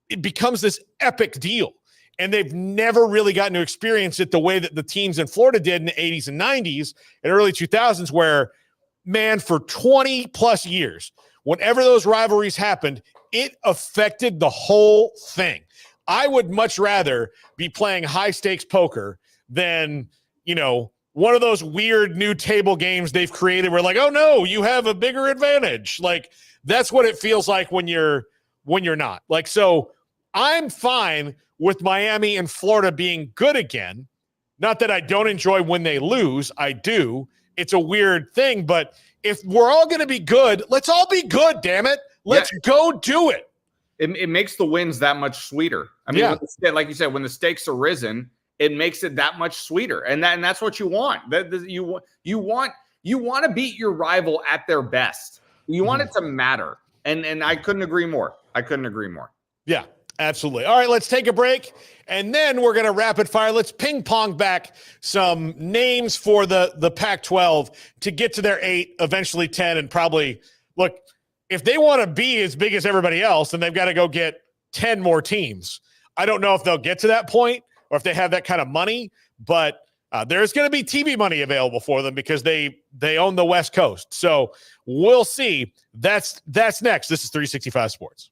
it becomes this epic deal. And they've never really gotten to experience it the way that the teams in Florida did in the 80s and 90s and early 2000s, where, man, for 20 plus years, whenever those rivalries happened, it affected the whole thing. I would much rather be playing high-stakes poker than one of those weird new table games they've created where oh no, you have a bigger advantage. That's what it feels like when you're not. So I'm fine with Miami and Florida being good again. Not that I don't enjoy when they lose. I do. It's a weird thing, but if we're all going to be good, let's all be good, damn it. Let's go do it. It makes the wins that much sweeter. I mean, like you said, when the stakes are risen, it makes it that much sweeter, and that's what you want. You want to beat your rival at their best. You want it to matter, and I couldn't agree more. Yeah, absolutely. All right, let's take a break, and then we're going to rapid fire. Let's ping pong back some names for the Pac-12 to get to their 8, eventually 10, and probably look. If they want to be as big as everybody else, then they've got to go get 10 more teams. I don't know if they'll get to that point or if they have that kind of money, but there's going to be TV money available for them because they own the West Coast. So we'll see. That's next. This is 365 Sports.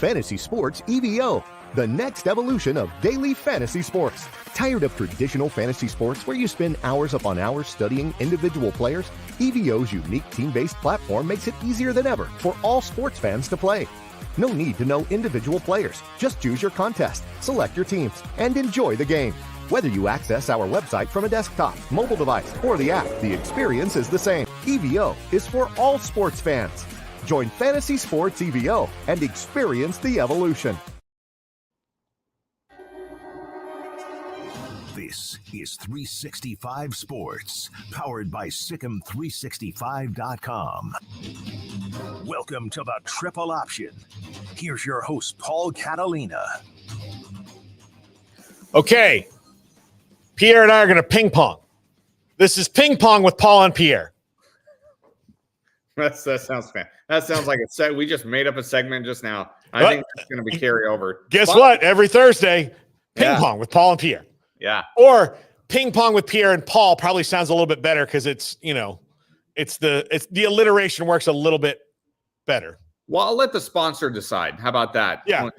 Fantasy Sports EVO, the next evolution of daily fantasy sports. Tired of traditional fantasy sports where you spend hours upon hours studying individual players? EVO's unique team-based platform makes it easier than ever for all sports fans to play. No need to know individual players. Just choose your contest, select your teams, and enjoy the game. Whether you access our website from a desktop, mobile device, or the app, the experience is the same. EVO is for all sports fans. Join Fantasy Sports EVO and experience the evolution. This is 365 Sports, powered by Sikkim365.com. Welcome to the Triple Option. Here's your host, Paul Catalina. Okay. Pierre and I are going to ping pong. This is ping pong with Paul and Pierre. That sounds fan. That sounds like a set. We just made up a segment just now. I think it's going to be carry over. Guess what? Every Thursday, ping pong with Paul and Pierre. Yeah. Or ping pong with Pierre and Paul probably sounds a little bit better because it's the alliteration works a little bit better. Well, I'll let the sponsor decide. How about that? Yeah.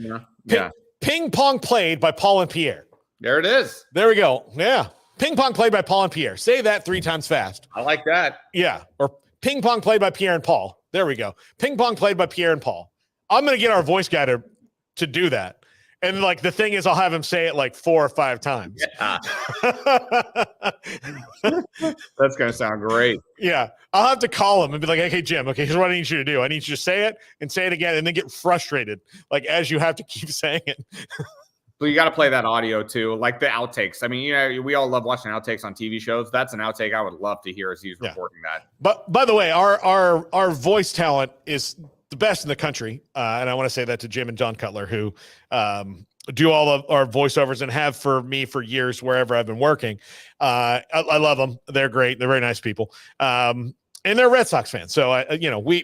Yeah. Ping pong played by Paul and Pierre. There it is. There we go. Yeah. Ping pong played by Paul and Pierre. Say that 3 times fast. I like that. Yeah. Or ping pong played by Pierre and Paul. There we go. Ping pong played by Pierre and Paul. I'm going to get our voice guy to do that. And like the thing is, I'll have him say it like 4 or 5 times. Yeah. That's going to sound great. Yeah. I'll have to call him and be like, hey, Jim, okay, here's what I need you to do. I need you to say it and say it again and then get frustrated, like as you have to keep saying it. So you got to play that audio too, like the outtakes. I mean, we all love watching outtakes on TV shows. That's an outtake I would love to hear as he's reporting that. But by the way, our voice talent is the best in the country. And I want to say that to Jim and John Cutler, who do all of our voiceovers and have for me for years wherever I've been working. I love them. They're great. They're very nice people. And they're Red Sox fans. So,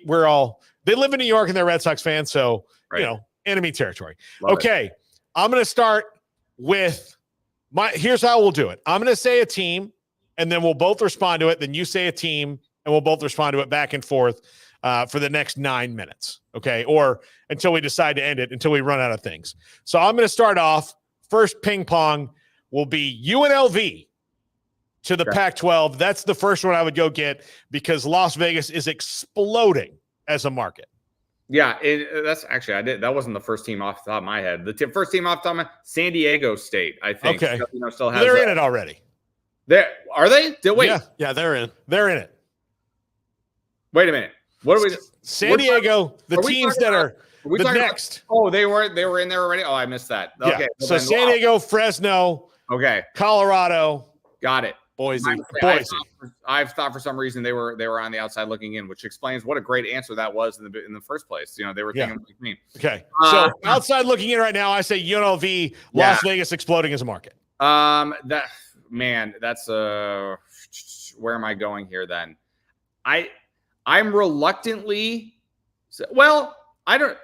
we're all, they live in New York and they're Red Sox fans. So, enemy territory. Love okay. it. I'm going to start with here's how we'll do it. I'm going to say a team and then we'll both respond to it. Then you say a team and we'll both respond to it back and forth for the next 9 minutes. Okay. Or until we decide to end it, until we run out of things. So I'm going to start off. First ping pong will be UNLV to the Pac-12. That's the first one I would go get because Las Vegas is exploding as a market. Yeah, that's actually that wasn't the first team off the top of my head. The first team off the top of my San Diego State, I think. Okay, still has. They're in it already. Are they? Wait, yeah, they're in. They're in it. Wait a minute. What are we? San Diego, the teams that are the next. They were in there already. Oh, I missed that. Okay, yeah. So San Diego, Fresno. Okay, Colorado. Got it. Boise. I've thought for some reason they were on the outside looking in, which explains what a great answer that was in the first place. They were thinking like me. Okay, so outside looking in right now, I say UNLV, Las Vegas exploding as a market. That's where am I going here then? I'm reluctantly. I don't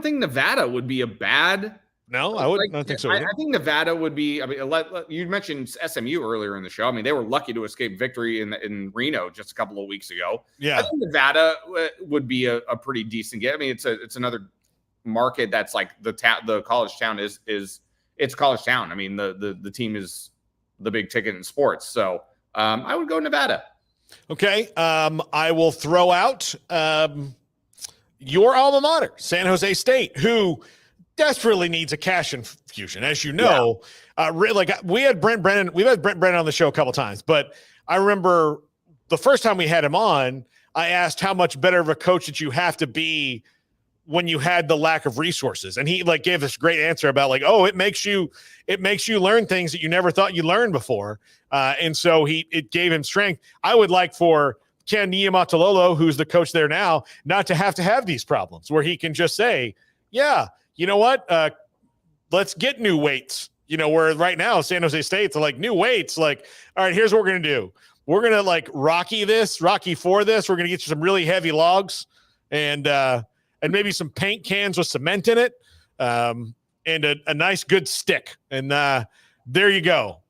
think Nevada would be a bad. No, I wouldn't. I don't think so. I think Nevada would be. I mean, you mentioned SMU earlier in the show. I mean, they were lucky to escape victory in Reno just a couple of weeks ago. Yeah, I think Nevada would be a pretty decent get. I mean, it's another market that's like the college town is it's college town. I mean, the team is the big ticket in sports. So I would go Nevada. Okay, I will throw out your alma mater, San Jose State, who desperately needs a cash infusion, as you know. We had Brent Brennan. We've had Brent Brennan on the show a couple times, but I remember the first time we had him on, I asked how much better of a coach did you have to be when you had the lack of resources, and he gave us a great answer about it makes you learn things that you never thought you learned before, and so it gave him strength. I would like for Ken Niumatalolo, who's the coach there now, not to have these problems where he can just say, yeah. You know what? Let's get new weights. Where right now San Jose State's like new weights. Like, all right, here's what we're gonna do. We're gonna Rocky for this. We're gonna get you some really heavy logs and maybe some paint cans with cement in it, and a nice good stick. And there you go.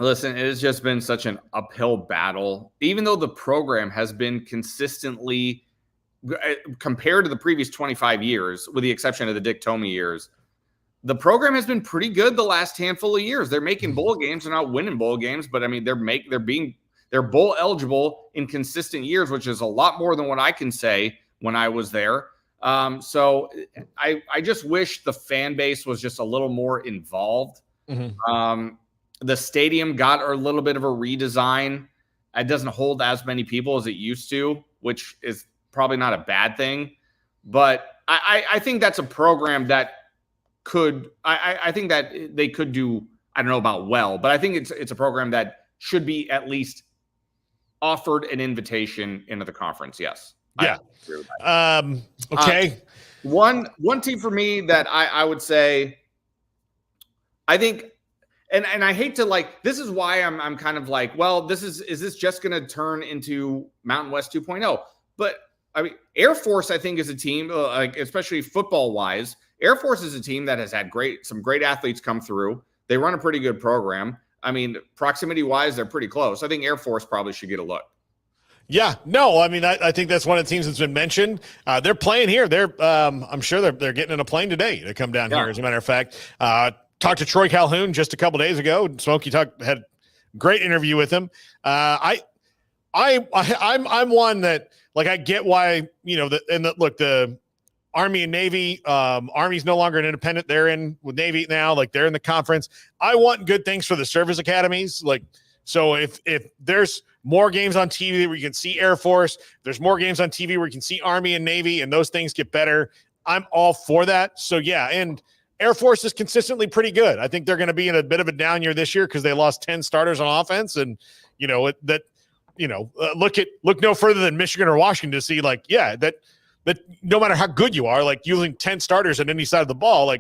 Listen, it has just been such an uphill battle, even though the program has been consistently compared to the previous 25 years, with the exception of the Dick Tomey years, the program has been pretty good the last handful of years. They're making bowl games. They're not winning bowl games, but I mean, they're bowl eligible in consistent years, which is a lot more than what I can say when I was there. So I just wish the fan base was just a little more involved. Mm-hmm. The stadium got a little bit of a redesign. It doesn't hold as many people as it used to, which is probably not a bad thing. But I think that's a program that I think that they could do, I don't know about well, but I think it's a program that should be at least offered an invitation into the conference. Yes. Yeah. Okay. One team for me that I would say, I think, and I hate to this is why I'm kind of like, well, is this just going to turn into Mountain West 2.0? But I mean, Air Force, I think, is a team, especially football wise. Air Force is a team that has had some great athletes come through. They run a pretty good program. I mean, proximity wise, they're pretty close. I think Air Force probably should get a look. Yeah, no, I mean, I think that's one of the teams that's been mentioned. They're playing here. I'm sure they're getting in a plane today to come down here. As a matter of fact, talked to Troy Calhoun just a couple days ago. Smokey had a great interview with him. I'm one that I get why the Army and Navy. Army's no longer an independent. They're in with Navy now. They're in the conference. I want good things for the service academies. So if there's more games on TV where you can see Air Force, there's more games on TV where you can see Army and Navy, and those things get better, I'm all for that. So yeah, and Air Force is consistently pretty good. I think they're going to be in a bit of a down year this year because they lost 10 starters on offense, and look no further than Michigan or Washington to see that no matter how good you are, using 10 starters on any side of the ball,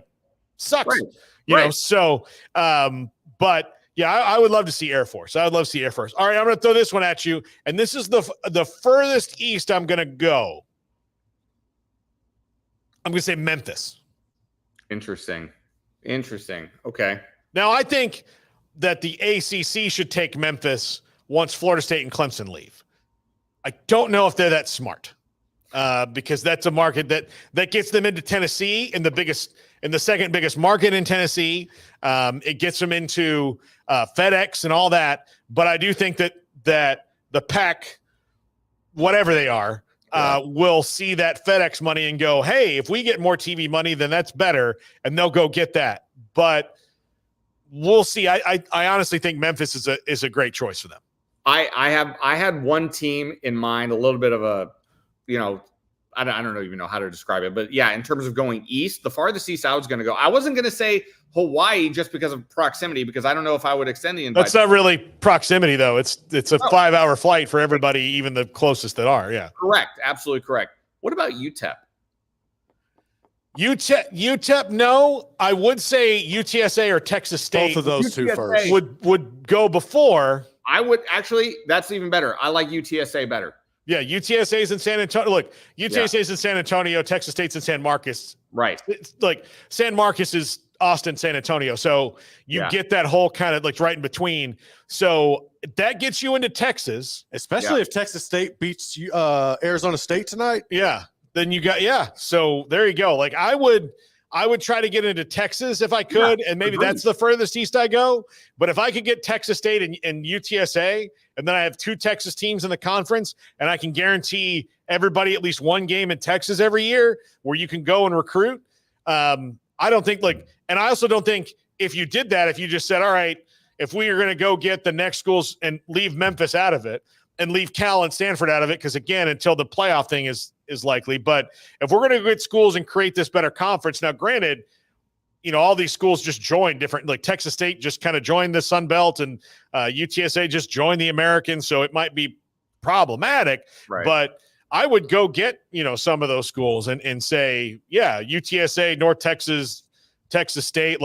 sucks. Right. So but yeah, I would love to see Air Force. I would love to see Air Force. All right, I'm going to throw this one at you, and this is the furthest east I'm going to go. I'm going to say Memphis. Interesting. Okay. Now, I think that the ACC should take Memphis once Florida State and Clemson leave. I don't know if they're that smart because that's a market that gets them into Tennessee in the second biggest market in Tennessee. It gets them into FedEx and all that. But I do think that the Pac, whatever they are, will see that FedEx money and go, hey, if we get more TV money, then that's better. And they'll go get that. But we'll see. I honestly think Memphis is a great choice for them. I had one team in mind, a little bit of a, I don't even know how to describe it, but yeah, in terms of going east, the farthest east I was going to go, I wasn't going to say Hawaii just because of proximity, because I don't know if I would extend the invite. That's not really proximity though. It's a 5-hour flight for everybody, even the closest that are. Yeah. Correct. Absolutely correct. What about UTEP? UTEP, no. I would say UTSA or Texas State. Both of those two first. Would go before. I would actually, that's even better. I like UTSA better. Yeah, UTSA is in San Antonio. Look, UTSA is in San Antonio. Texas State's in San Marcos. Right. It's San Marcos is Austin, San Antonio. So you get that whole kind of right in between. So that gets you into Texas. Especially if Texas State beats Arizona State tonight. Yeah. Then you got, So there you go. I would try to get into Texas if I could, and maybe that's the furthest east I go. But if I could get Texas State and UTSA, and then I have 2 Texas teams in the conference, and I can guarantee everybody at least one game in Texas every year where you can go and recruit. I don't think and I also don't think if you did that, if you just said, all right, if we are going to go get the next schools and leave Memphis out of it and leave Cal and Stanford out of it, because again, until the playoff thing is likely. But if we're going to get schools and create this better conference, now granted, all these schools just joined different, Texas State just kind of joined the Sun Belt, and UTSA just joined the American. So it might be problematic, but I would go get, some of those schools and say, yeah, UTSA, North Texas, Texas State,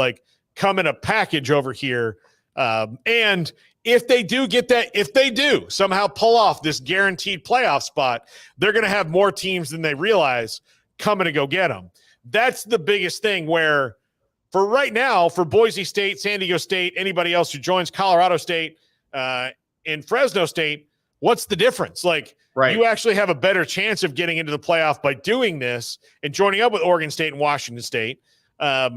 come in a package over here. And if they do get that, if they do somehow pull off this guaranteed playoff spot, they're going to have more teams than they realize coming to go get them. That's the biggest thing, where for right now, for Boise State, San Diego State, anybody else who joins Colorado State and Fresno State, what's the difference? Right. You actually have a better chance of getting into the playoff by doing this and joining up with Oregon State and Washington State. I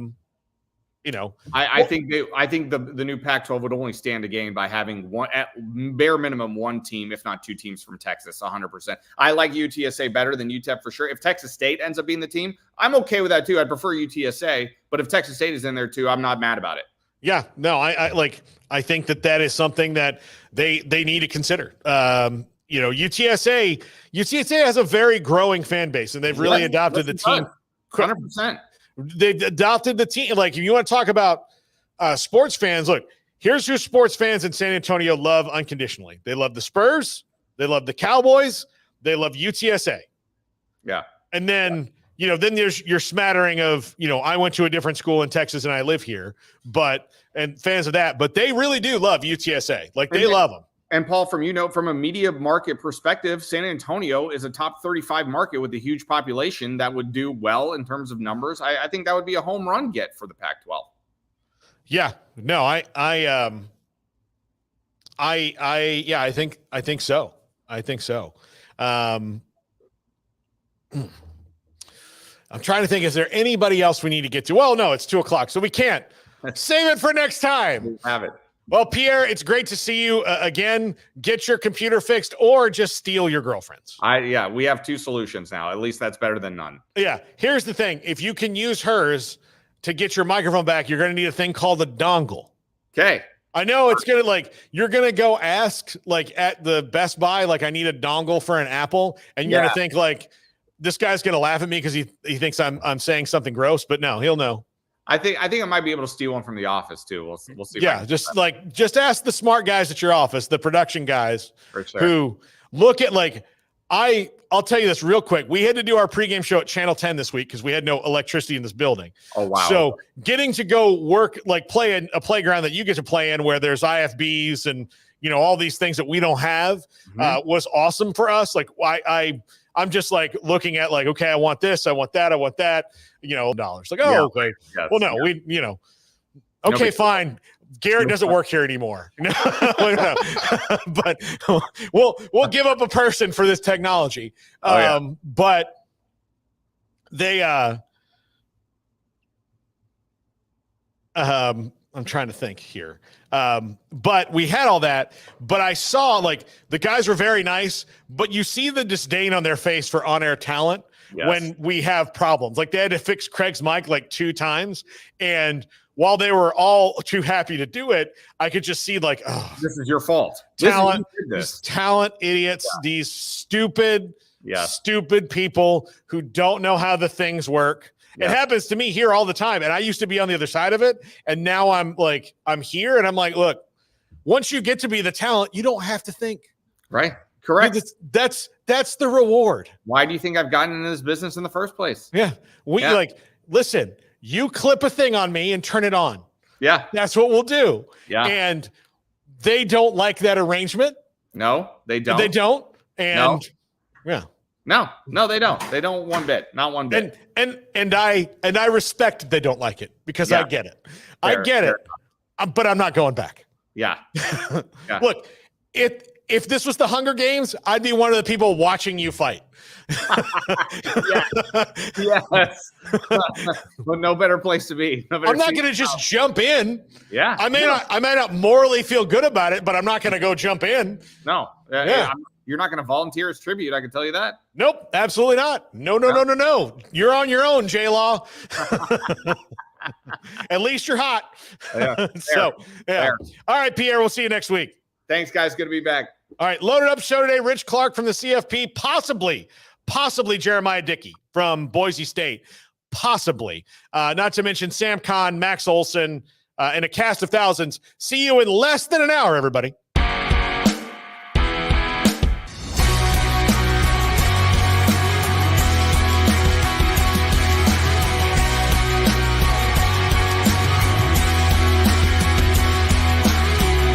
think the new Pac-12 would only stand to gain by having one, at bare minimum, one team, if not two teams from Texas. 100%. I like UTSA better than UTEP for sure. If Texas State ends up being the team, I'm okay with that too. I'd prefer UTSA, but if Texas State is in there too, I'm not mad about it. Yeah, no, I think that is something that they need to consider. UTSA has a very growing fan base, and they've really adopted the team. 100%. They've adopted the team. Like, if you want to talk about sports fans, look, here's who sports fans in San Antonio love unconditionally. They love the Spurs. They love the Cowboys. They love UTSA. Yeah. And then, then there's your smattering of, I went to a different school in Texas and I live here, and fans of that, but they really do love UTSA. Like, they love them. And Paul, from a media market perspective, San Antonio is a top 35 market with a huge population that would do well in terms of numbers. I think that would be a home run get for the Pac-12. Yeah, no, I think so. I think so. I'm trying to think, is there anybody else we need to get to? Well, no, it's 2:00, so we can't. Save it for next time. We have it. Well, Pierre, it's great to see you again. Get your computer fixed or just steal your girlfriend's. We have two solutions now. At least that's better than none. Yeah. Here's the thing. If you can use hers to get your microphone back, you're going to need a thing called a dongle. Okay. I know it's going to you're going to go ask at the Best Buy, I need a dongle for an Apple. And you're going to think this guy's going to laugh at me because he thinks I'm saying something gross, but no, he'll know. I think I might be able to steal one from the office too. We'll see. Yeah, just ask the smart guys at your office, the production guys, who look at I'll tell you this real quick. We had to do our pregame show at Channel 10 this week because we had no electricity in this building. Oh wow! So getting to go work play in a playground that you get to play in where there's IFBs and all these things that we don't have was awesome for us. I'm just looking at okay, I want this, I want that, I want that. Dollars. Okay. Yes, well, no, okay, fine. Garrett doesn't work here anymore. No. But we'll give up a person for this technology. But they I'm trying to think here. But we had all that, but I saw the guys were very nice, but you see the disdain on their face for on-air talent when we have problems. They had to fix Craig's mic 2 times. And while they were all too happy to do it, I could just see this is your fault. These talent idiots, these stupid people who don't know how the things work. It happens to me here all the time. And I used to be on the other side of it. And now I'm here and I'm look, once you get to be the talent, you don't have to think. Right. Correct. That's the reward. Why do you think I've gotten into this business in the first place? Yeah. Listen, you clip a thing on me and turn it on. Yeah. That's what we'll do. Yeah. And they don't like that arrangement. No, they don't. They don't. And yeah. No, they don't. They don't one bit. Not one bit. And I respect they don't like it because I get it. I get it. But I'm not going back. Yeah. Look, if this was the Hunger Games, I'd be one of the people watching you fight. Yes. But no better place to be. I'm not going to just jump in. Yeah. I may not morally feel good about it, but I'm not going to go jump in. No. You're not going to volunteer as tribute. I can tell you that. Nope. Absolutely not. No. You're on your own, J-Law. At least you're hot. Yeah. Fair. All right, Pierre, we'll see you next week. Thanks, guys. Good to be back. All right, loaded up show today. Rich Clark from the CFP, possibly Jeremiah Dickey from Boise State, possibly. Not to mention Sam Kahn, Max Olson, and a cast of thousands. See you in less than an hour, everybody.